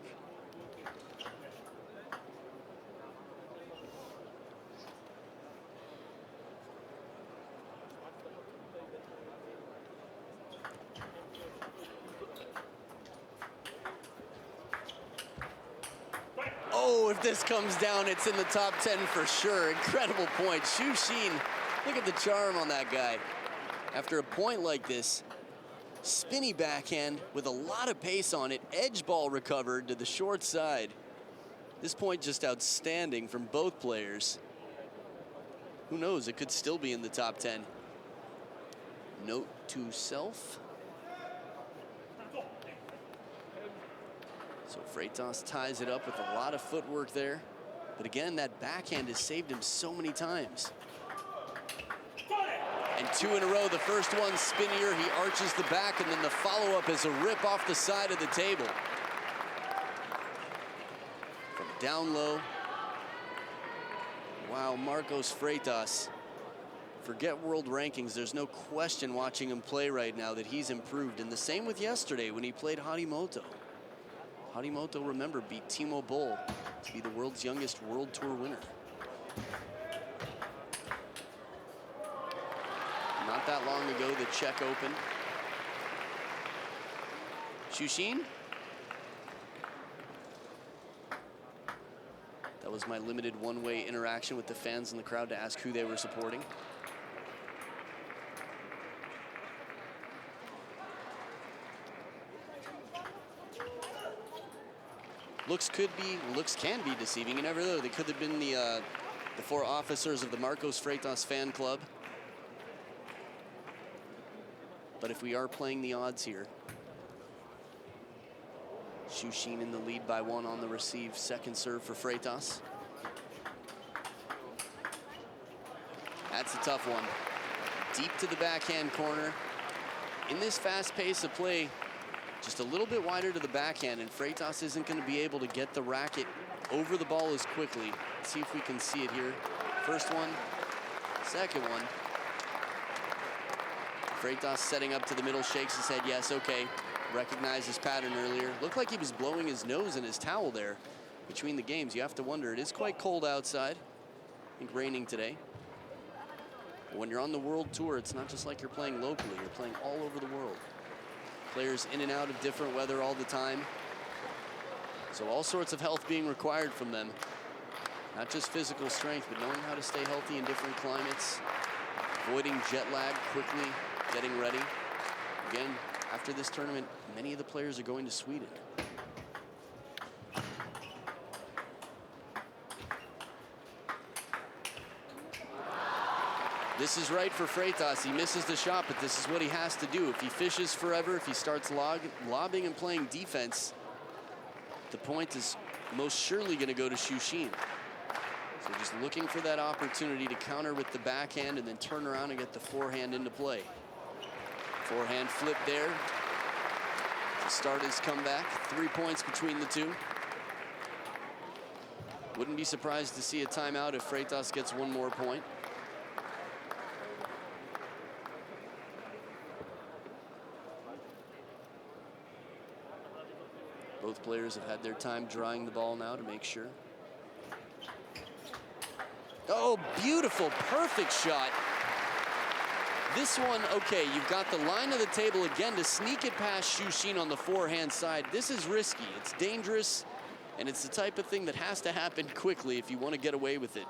Oh, if this comes down, it's in the top 10 for sure. Incredible point. Shushin, look at the charm on that guy. After a point like this, spinny backhand with a lot of pace on it, edge ball recovered to the short side. This point just outstanding from both players. Who knows, it could still be in the top 10. Note to self. So FREITAS ties it up with a lot of footwork there. But again, that backhand has saved him so many times. And two in a row. The first one spinnier, he arches the back, and then the follow-up is a rip off the side of the table. From down low. Wow, Marcos Freitas. Forget world rankings. There's no question watching him play right now that he's improved. And the same with yesterday when he played Harimoto. Harimoto, remember, beat Timo Boll to be the world's youngest World Tour winner. Not that long ago, the Czech Open. Shushin. That was my limited one-way interaction with the fans in the crowd to ask who they were supporting. Looks can be deceiving. You never know. They could have been the four officers of the Marcos Freitas fan club. But if we are playing the odds here, Shushin in the lead by 1 on the receive. Second serve for FREITAS. That's a tough one. Deep to the backhand corner. In this fast pace of play, just a little bit wider to the backhand, and FREITAS isn't going to be able to get the racket over the ball as quickly. Let's see if we can see it here. First one, second one. FREITAS setting up to the middle, shakes his head, yes, okay. Recognized his pattern earlier. Looked like he was blowing his nose in his towel there between the games. You have to wonder, it is quite cold outside. I think raining today. But when you're on the world tour, it's not just like you're playing locally, you're playing all over the world. Players in and out of different weather all the time. So all sorts of health being required from them. Not just physical strength, but knowing how to stay healthy in different climates, avoiding jet lag quickly, getting ready. Again, after this tournament, many of the players are going to Sweden. This is right for FREITAS. He misses the shot, but this is what he has to do. If he fishes forever, if he starts lobbing and playing defense, the point is most surely going to go to Shushin. So just looking for that opportunity to counter with the backhand and then turn around and get the forehand into play. Forehand flip there to start his comeback. 3 points between the two. Wouldn't be surprised to see a timeout if FREITAS gets 1 more point. Both players have had their time drying the ball now to make sure. Oh, beautiful, perfect shot. This one, okay, you've got the line of the table again to sneak it past Shushin on the forehand side. This is risky, it's dangerous, and it's the type of thing that has to happen quickly if you want to get away with it.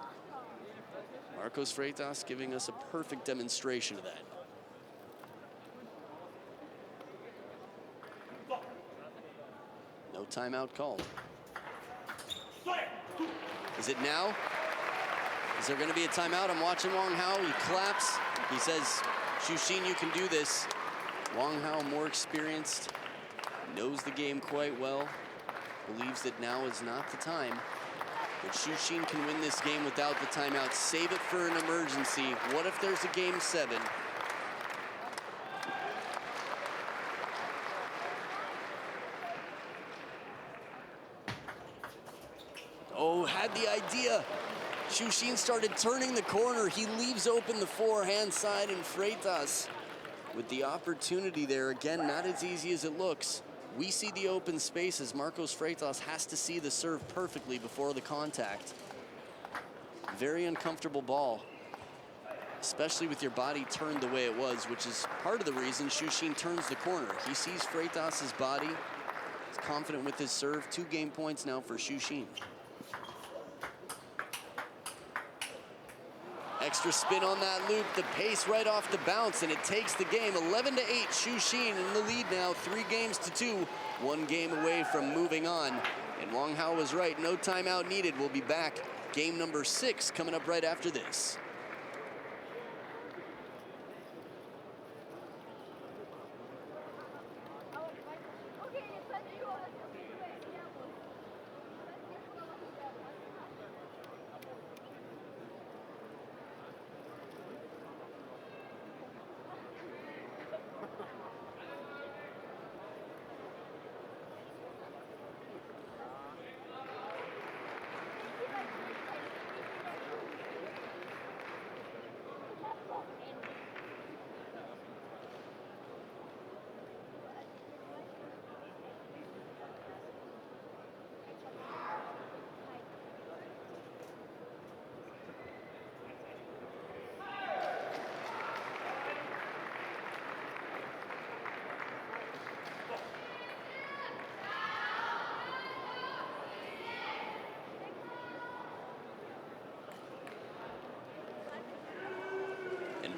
Marcos FREITAS giving us a perfect demonstration of that. No timeout called. Is it now? Is there going to be a timeout? I'm watching Wang Hao. He claps. He says, Shushin, you can do this. Wang Hao, more experienced, knows the game quite well, believes that now is not the time. But Shushin can win this game without the timeout. Save it for an emergency. What if there's a game 7? Oh, had the idea. Shushin started turning the corner. He leaves open the forehand side, and FREITAS with the opportunity there. Again, not as easy as it looks. We see the open spaces. Marcos FREITAS has to see the serve perfectly before the contact. Very uncomfortable ball, especially with your body turned the way it was, which is part of the reason Shushin turns the corner. He sees FREITAS' body. He's confident with his serve. 2 game points now for Shushin. Extra spin on that loop, the pace right off the bounce, and it takes the game. 11-8, Shushin in the lead now, 3 games to 2. 1 game away from moving on. And Wang Hao was right, no timeout needed. We'll be back. Game number 6 coming up right after this.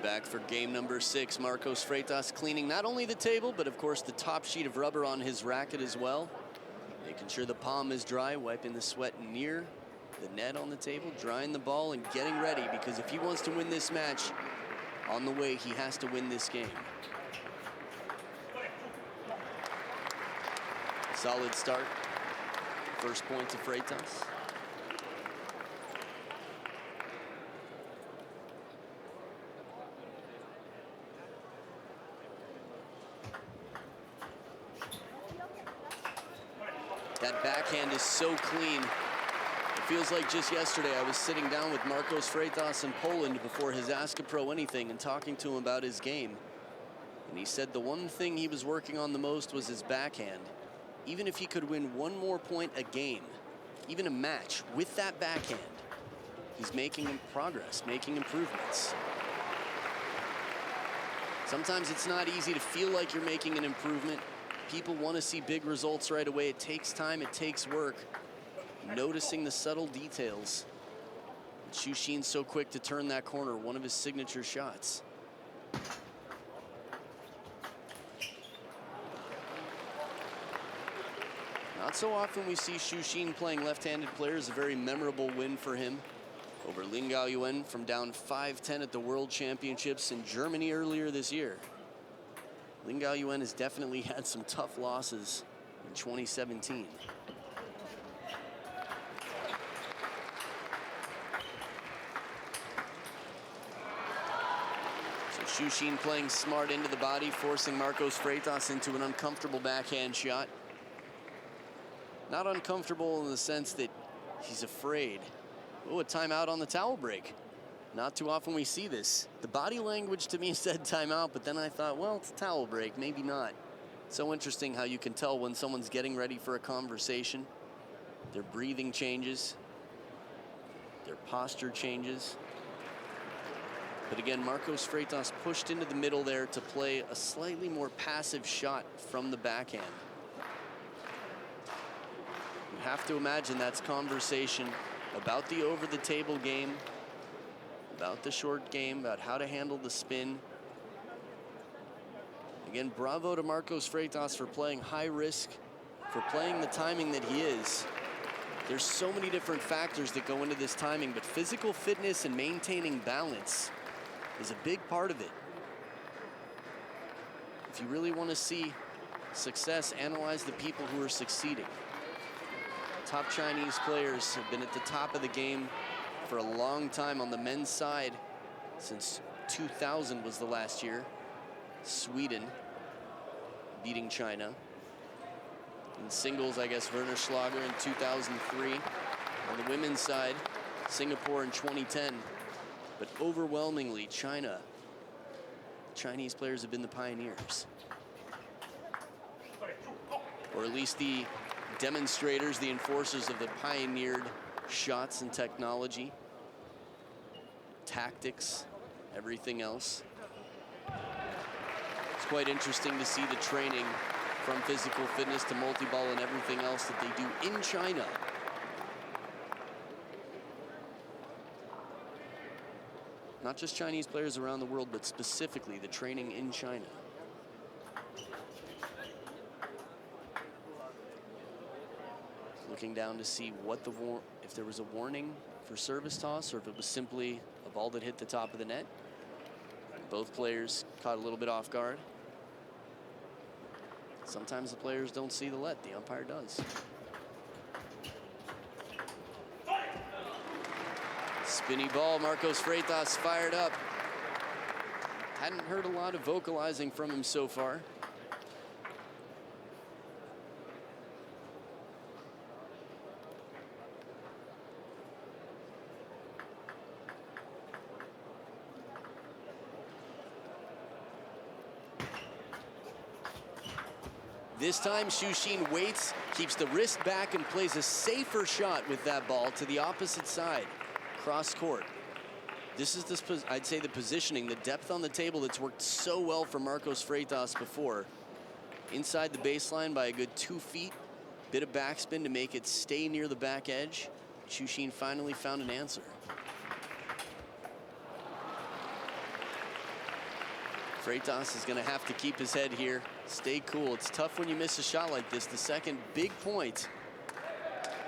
Back for game number 6. Marcos FREITAS cleaning not only the table, but of course the top sheet of rubber on his racket as well. Making sure the palm is dry, wiping the sweat near the net on the table, drying the ball and getting ready, because if he wants to win this match on the way, he has to win this game. Solid start. First point to FREITAS. That backhand is so clean. It feels like just yesterday I was sitting down with Marcos FREITAS in Poland before his Ask a Pro Anything and talking to him about his game. And he said the one thing he was working on the most was his backhand. Even if he could win one more point a game, even a match with that backhand, he's making progress, making improvements. Sometimes it's not easy to feel like you're making an improvement. People want to see big results right away. It takes time, it takes work. Noticing the subtle details. Xu Xin's so quick to turn that corner, one of his signature shots. Not so often we see Xu Xin playing left-handed players. A very memorable win for him over Lin Gaoyuan from down 5-10 at the World Championships in Germany earlier this year. Lin Gaoyuan has definitely had some tough losses in 2017. So Xu Xin playing smart into the body, forcing Marcos FREITAS into an uncomfortable backhand shot. Not uncomfortable in the sense that he's afraid. Oh, a timeout on the towel break. Not too often we see this. The body language to me said timeout, but then I thought, well, it's a towel break, maybe not. So interesting how you can tell when someone's getting ready for a conversation. Their breathing changes. Their posture changes. But again, Marcos FREITAS pushed into the middle there to play a slightly more passive shot from the backhand. You have to imagine that's conversation about the over-the-table game, about the short game, about how to handle the spin. Again, bravo to Marcos FREITAS for playing high risk, for playing the timing that he is. There's so many different factors that go into this timing, but physical fitness and maintaining balance is a big part of it. If you really want to see success, analyze the people who are succeeding. Top Chinese players have been at the top of the game for a long time on the men's side. Since 2000 was the last year. Sweden beating China. In singles, I guess, Werner Schlager in 2003. On the women's side, Singapore in 2010. But overwhelmingly, China. Chinese players have been the pioneers. Or at least the demonstrators, the enforcers of the pioneered shots and technology, tactics, everything else. It's quite interesting to see the training from physical fitness to multi-ball and everything else that they do in China. Not just Chinese players around the world, but specifically the training in China. Looking down to see what if there was a warning for service toss or if it was simply a ball that hit the top of the net. Both players caught a little bit off guard. Sometimes the players don't see the let, the umpire does. Spinny ball, Marcos FREITAS fired up. Hadn't heard a lot of vocalizing from him so far. This time, Xu Xin waits, keeps the wrist back, and plays a safer shot with that ball to the opposite side, cross court. This is, I'd say, the positioning, the depth on the table that's worked so well for Marcos FREITAS before. Inside the baseline by a good 2 feet, bit of backspin to make it stay near the back edge. Xu Xin finally found an answer. FREITAS is going to have to keep his head here, stay cool. It's tough when you miss a shot like this. The second big point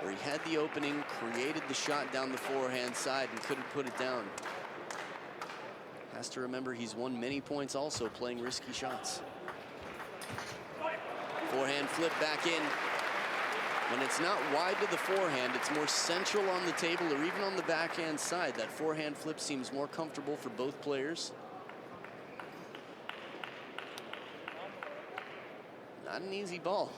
where he had the opening, created the shot down the forehand side and couldn't put it down. Has to remember he's won many points also playing risky shots. Forehand flip back in. When it's not wide to the forehand, it's more central on the table or even on the backhand side. That forehand flip seems more comfortable for both players. Not an easy ball.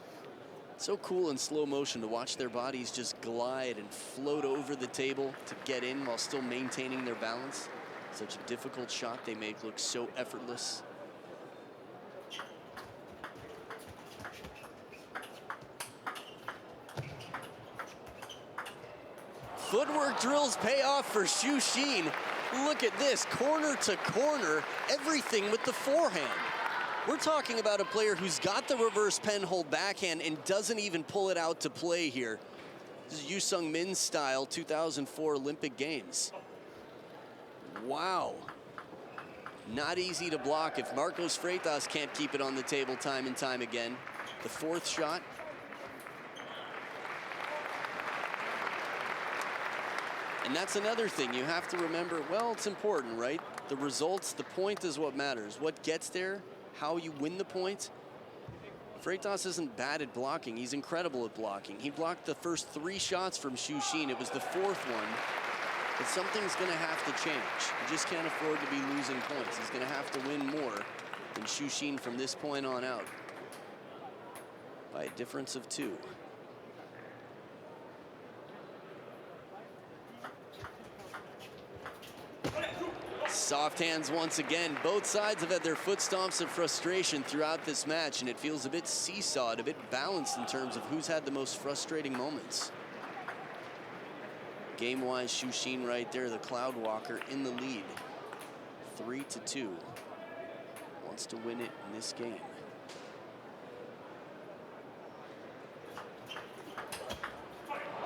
So cool in slow motion to watch their bodies just glide and float over the table to get in while still maintaining their balance. Such a difficult shot they make look so effortless. Footwork drills pay off for Xu Xin. Look at this, corner to corner, everything with the forehand. We're talking about a player who's got the reverse pen hold backhand and doesn't even pull it out to play here. This is Yu Sung Min's style, 2004 Olympic Games. Wow. Not easy to block if Marcos Freitas can't keep it on the table time and time again. The fourth shot. And that's another thing you have to remember. Well, it's important, right? The results, the point is what matters. What gets there, how you win the point. Freitas isn't bad at blocking. He's incredible at blocking. He blocked the first 3 shots from Xu Xin. It was the 4th one. But something's going to have to change. He just can't afford to be losing points. He's going to have to win more than Xu Xin from this point on out by a difference of 2. Soft hands once again. Both sides have had their foot stomps of frustration throughout this match, and it feels a bit seesawed, a bit balanced in terms of who's had the most frustrating moments. Game-wise, Xu Xin right there, the Cloud Walker in the lead. 3-2. Wants to win it in this game.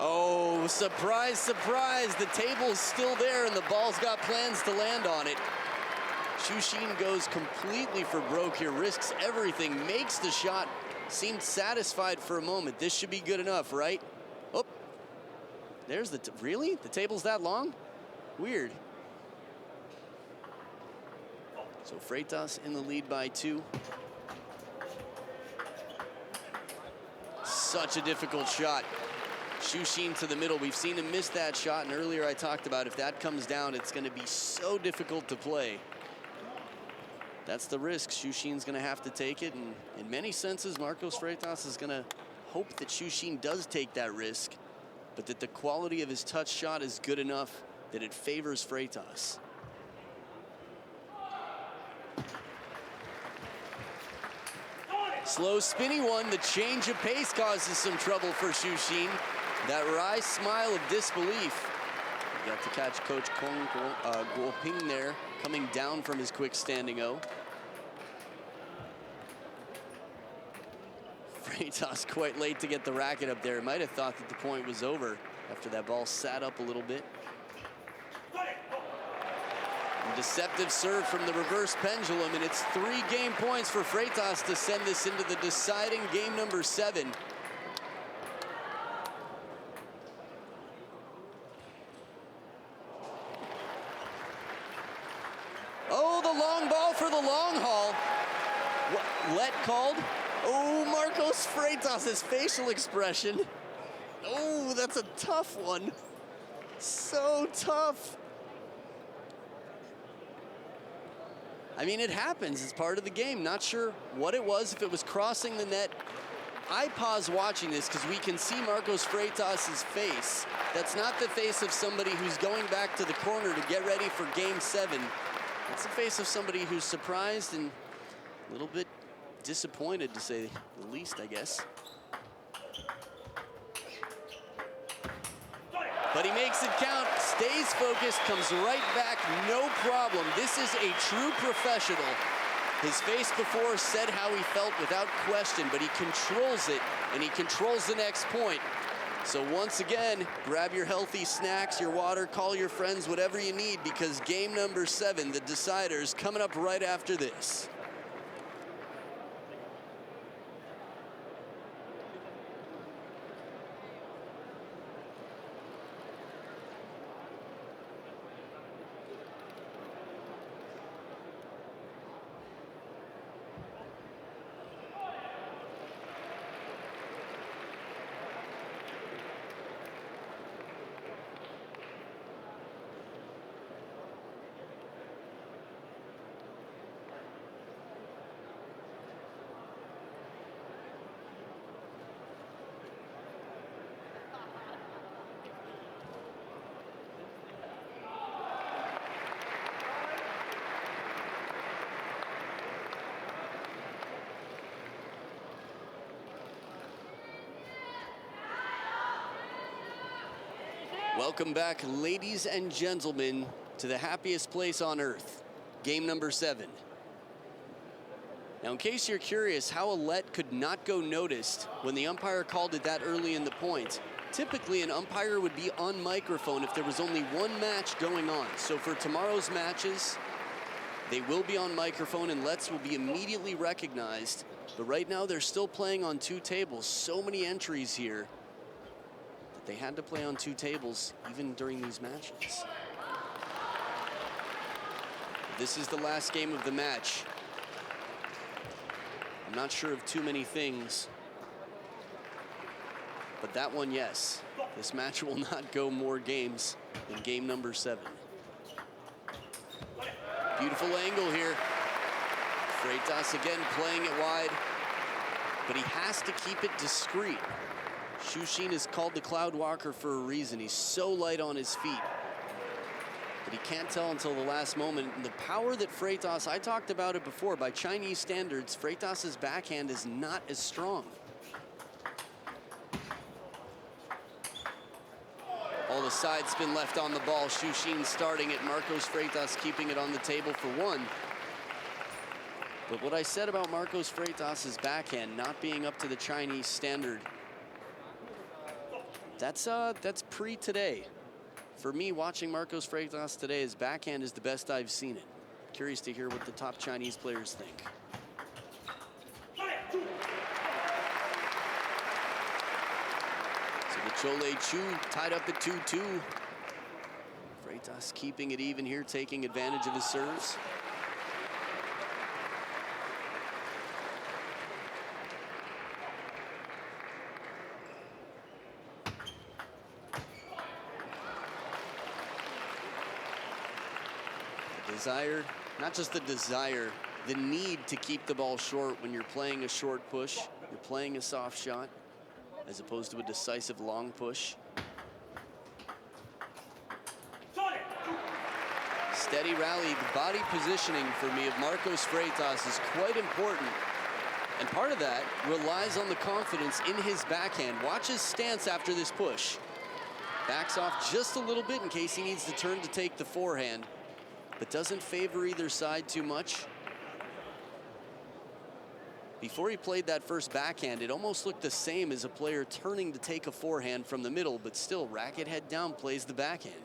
Oh, surprise, surprise. The table's still there and the ball's got plans to land on it. Xu Xin goes completely for broke here, risks everything, makes the shot, seemed satisfied for a moment. This should be good enough, right? Oh, there's the, really? The table's that long? Weird. So Freitas in the lead by 2. Such a difficult shot. Xu Xin to the middle. We've seen him miss that shot, and earlier I talked about if that comes down, it's going to be so difficult to play. That's the risk. Xu Xin's going to have to take it, and in many senses, Marcos Freitas is going to hope that Xu Xin does take that risk, but that the quality of his touch shot is good enough that it favors Freitas. Slow, spinny one. The change of pace causes some trouble for Xu Xin. That wry smile of disbelief. You got to catch Coach Kong Guoping there, coming down from his quick standing O. Freitas quite late to get the racket up there. Might have thought that the point was over after that ball sat up a little bit. A deceptive serve from the reverse pendulum, and it's 3 game points for Freitas to send this into the deciding game number 7. Oh, the long ball for the long haul. What, let called? Oh, Marcos Freitas' facial expression. Oh, that's a tough one. So tough. I mean, it happens. It's part of the game. Not sure what it was, if it was crossing the net. I pause watching this because we can see Marcos Freitas' face. That's not the face of somebody who's going back to the corner to get ready for game 7. It's the face of somebody who's surprised and a little bit disappointed, to say the least, I guess. But he makes it count, stays focused, comes right back, no problem. This is a true professional. His face before said how he felt without question, but he controls it, and he controls the next point. So once again, grab your healthy snacks, your water, call your friends, whatever you need, because game number 7, the decider, is coming up right after this. Welcome back, ladies and gentlemen, to the happiest place on earth, game number 7. Now, in case you're curious how a let could not go noticed when the umpire called it that early in the point, typically an umpire would be on microphone if there was only one match going on. So for tomorrow's matches, they will be on microphone and lets will be immediately recognized. But right now they're still playing on 2 tables. So many entries here that they had to play on 2 tables even during these matches. This is the last game of the match. I'm not sure of too many things, but that one, yes. This match will not go more games than game number 7. Beautiful angle here. FREITAS again playing it wide, but he has to keep it discreet. Shushin is called the Cloud Walker for a reason. He's so light on his feet, but he can't tell until the last moment. And the power that FREITAS, I talked about it before, by Chinese standards, FREITAS's backhand is not as strong. All the side spin left on the ball. Shushin starting it. Marcos FREITAS keeping it on the table for 1. But what I said about Marcos FREITAS's backhand not being up to the Chinese standard, that's pre-today. For me, watching Marcos FREITAS today, his backhand is the best I've seen it. Curious to hear what the top Chinese players think. So the Chole Chu tied up at 2-2. FREITAS keeping it even here, taking advantage of his serves. Desire, not just the desire, the need to keep the ball short when you're playing a short push, you're playing a soft shot, as opposed to a decisive long push. Steady rally. The body positioning for me of Marcos FREITAS is quite important. And part of that relies on the confidence in his backhand. Watch his stance after this push. Backs off just a little bit in case he needs to turn to take the forehand, but doesn't favor either side too much. Before he played that first backhand, it almost looked the same as a player turning to take a forehand from the middle, but still racket head down plays the backhand.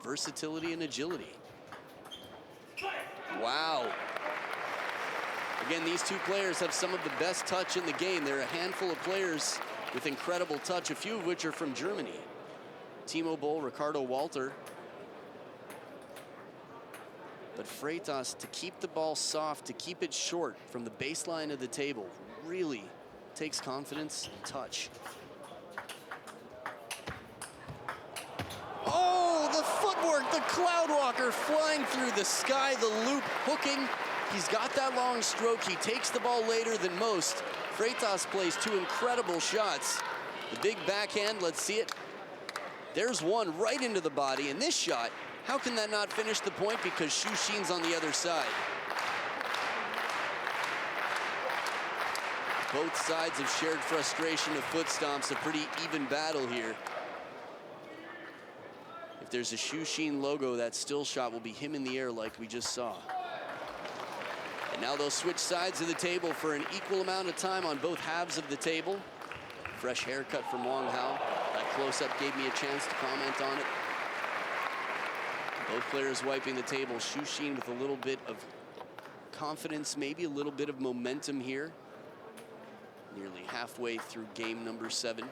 Versatility and agility. Wow. Again, these 2 players have some of the best touch in the game. They're a handful of players with incredible touch, a few of which are from Germany. Timo Boll, Ricardo Walter. But FREITAS, to keep the ball soft, to keep it short from the baseline of the table, really takes confidence and touch. Oh, the footwork, the Cloud Walker flying through the sky, the loop hooking. He's got that long stroke. He takes the ball later than most. FREITAS plays 2 incredible shots. The big backhand, let's see it. There's one right into the body, and this shot, how can that not finish the point? Because Shushin's on the other side. Both sides have shared frustration of foot stomps, a pretty even battle here. If there's a Shushin logo, that still shot will be him in the air like we just saw. And now they'll switch sides of the table for an equal amount of time on both halves of the table. Fresh haircut from Wang Hao. That close-up gave me a chance to comment on it. Both players wiping the table. Shushin with a little bit of confidence, maybe a little bit of momentum here. Nearly halfway through game number 7.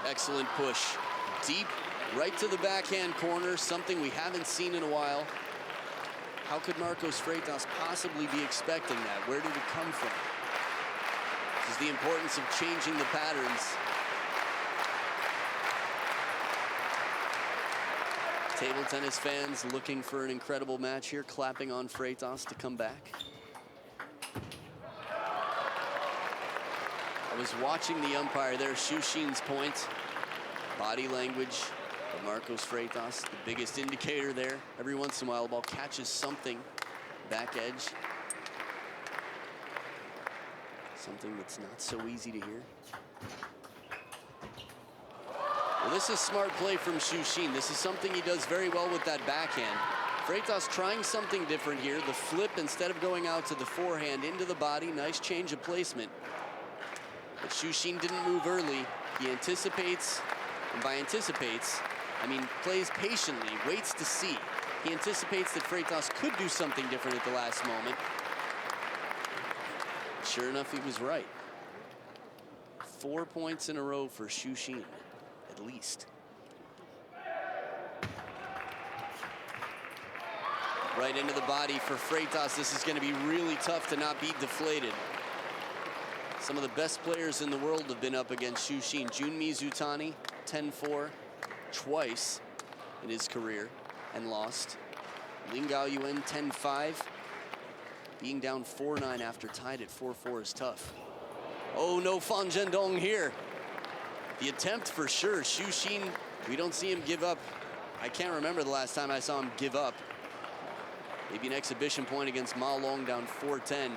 Excellent push. Deep, right to the backhand corner, something we haven't seen in a while. How could Marcos FREITAS possibly be expecting that? Where did it come from? This is the importance of changing the patterns. Table tennis fans looking for an incredible match here, clapping on FREITAS to come back. I was watching the umpire there, Shushin's point. Body language, But Marcos Freitas, the biggest indicator there. Every once in a while, the ball catches something back edge. Something that's not so easy to hear. Well, this is smart play from Shushin. This is something he does very well with that backhand. Freitas trying something different here. The flip, instead of going out to the forehand, into the body. Nice change of placement. But Shushin didn't move early. He anticipates, and by anticipates, I mean plays patiently, waits to see. He anticipates that Freitas could do something different at the last moment. Sure enough, he was right. 4 points in a row for Shushin, at least. Right into the body for Freitas. This is going to be really tough to not be deflated. Some of the best players in the world have been up against Shushin. Junmi Zutani, 10-4, twice in his career, and lost. Lin Gaoyuan, 10-5. Being down 4-9 after tied at 4-4 is tough. Oh, no Fan Zhendong here. The attempt for sure. Shushin, we don't see him give up. I can't remember the last time I saw him give up. Maybe an exhibition point against Ma Long, down 4-10.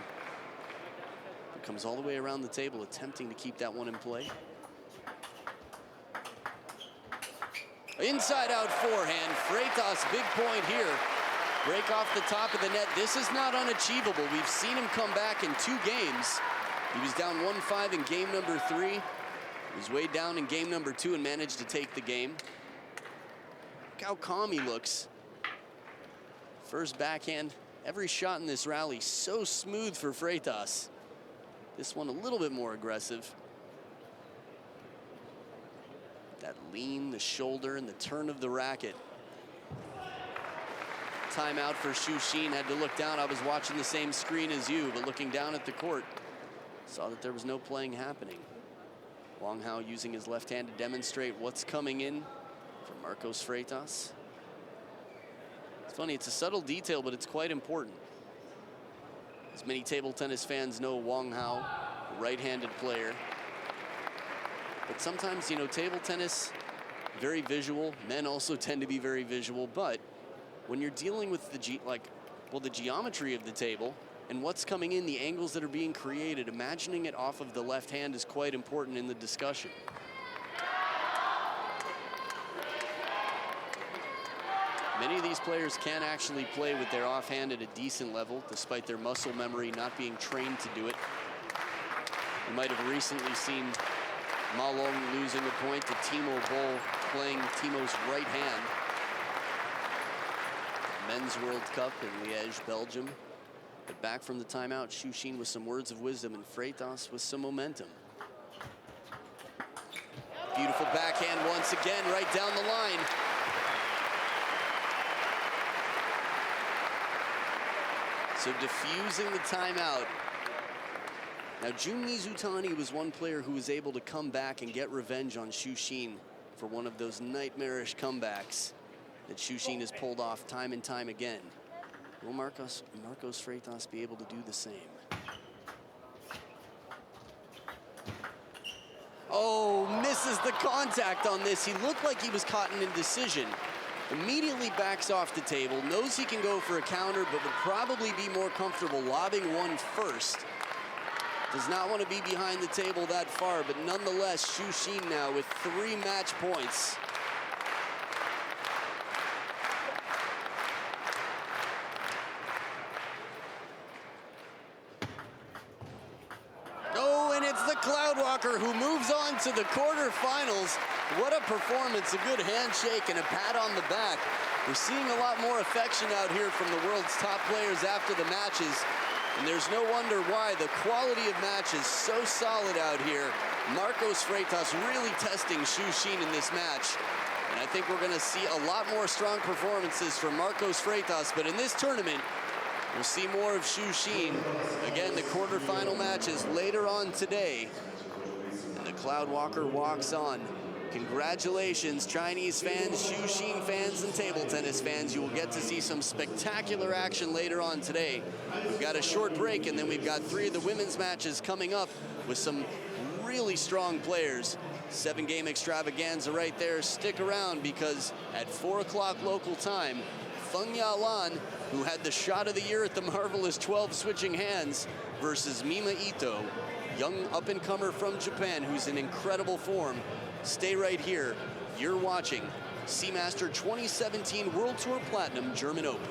Comes all the way around the table, attempting to keep that one in play. Inside out forehand. Freitas, big point here. Break off the top of the net. This is not unachievable. We've seen him come back in 2 games. He was down 1-5 in game number 3. He was way down in game number 2 and managed to take the game. Look how calm he looks. First backhand. Every shot in this rally so smooth for Freitas. This one a little bit more aggressive. That lean, the shoulder, and the turn of the racket. Timeout for Shushin. Had to look down. I was watching the same screen as you, but looking down at the court, saw that there was no playing happening. Wang Hao using his left hand to demonstrate what's coming in from Marcos Freitas. It's funny, it's a subtle detail, but it's quite important. As many table tennis fans know, Wang Hao, a right-handed player. But sometimes, you know, table tennis, very visual. Men also tend to be very visual. But when you're dealing with the geometry of the table and what's coming in, the angles that are being created, imagining it off of the left hand is quite important in the discussion. Many of these players can actually play with their offhand at a decent level, despite their muscle memory not being trained to do it. You might have recently seen Ma Long losing a point to Timo Boll, playing Timo's right hand. Men's World Cup in Liège, Belgium. But back from the timeout, Shushin with some words of wisdom and Freitas with some momentum. Beautiful backhand once again, right down the line. So diffusing the timeout. Now, Junmi Zutani was one player who was able to come back and get revenge on Shushin for one of those nightmarish comebacks that Shushin has pulled off time and time again. Will Marcos Freitas be able to do the same? Oh, misses the contact on this. He looked like he was caught in indecision. Immediately backs off the table, knows he can go for a counter, but would probably be more comfortable lobbing one first. Does not want to be behind the table that far, but nonetheless, Shushin now with 3 match points. Oh, and it's the Cloudwalker who moves on to the quarterfinals. What a performance, a good handshake and a pat on the back. We're seeing a lot more affection out here from the world's top players after the matches. And there's no wonder why. The quality of match is so solid out here. Marcos Freitas really testing Shushin in this match. And I think we're going to see a lot more strong performances from Marcos Freitas. But in this tournament, we'll see more of Shushin. Again, the quarterfinal matches later on today. And the Cloudwalker walks on. Congratulations, Chinese fans, Shushin fans, and table tennis fans. You will get to see some spectacular action later on today. We've got a short break, and then we've got 3 of the women's matches coming up with some really strong players. 7-game extravaganza right there. Stick around because at 4 o'clock local time, Feng Yalan, who had the shot of the year at the Marvelous 12 switching hands, versus Mima Ito, young up-and-comer from Japan who's in incredible form. Stay right here. You're watching Seamaster 2017 World Tour Platinum German Open.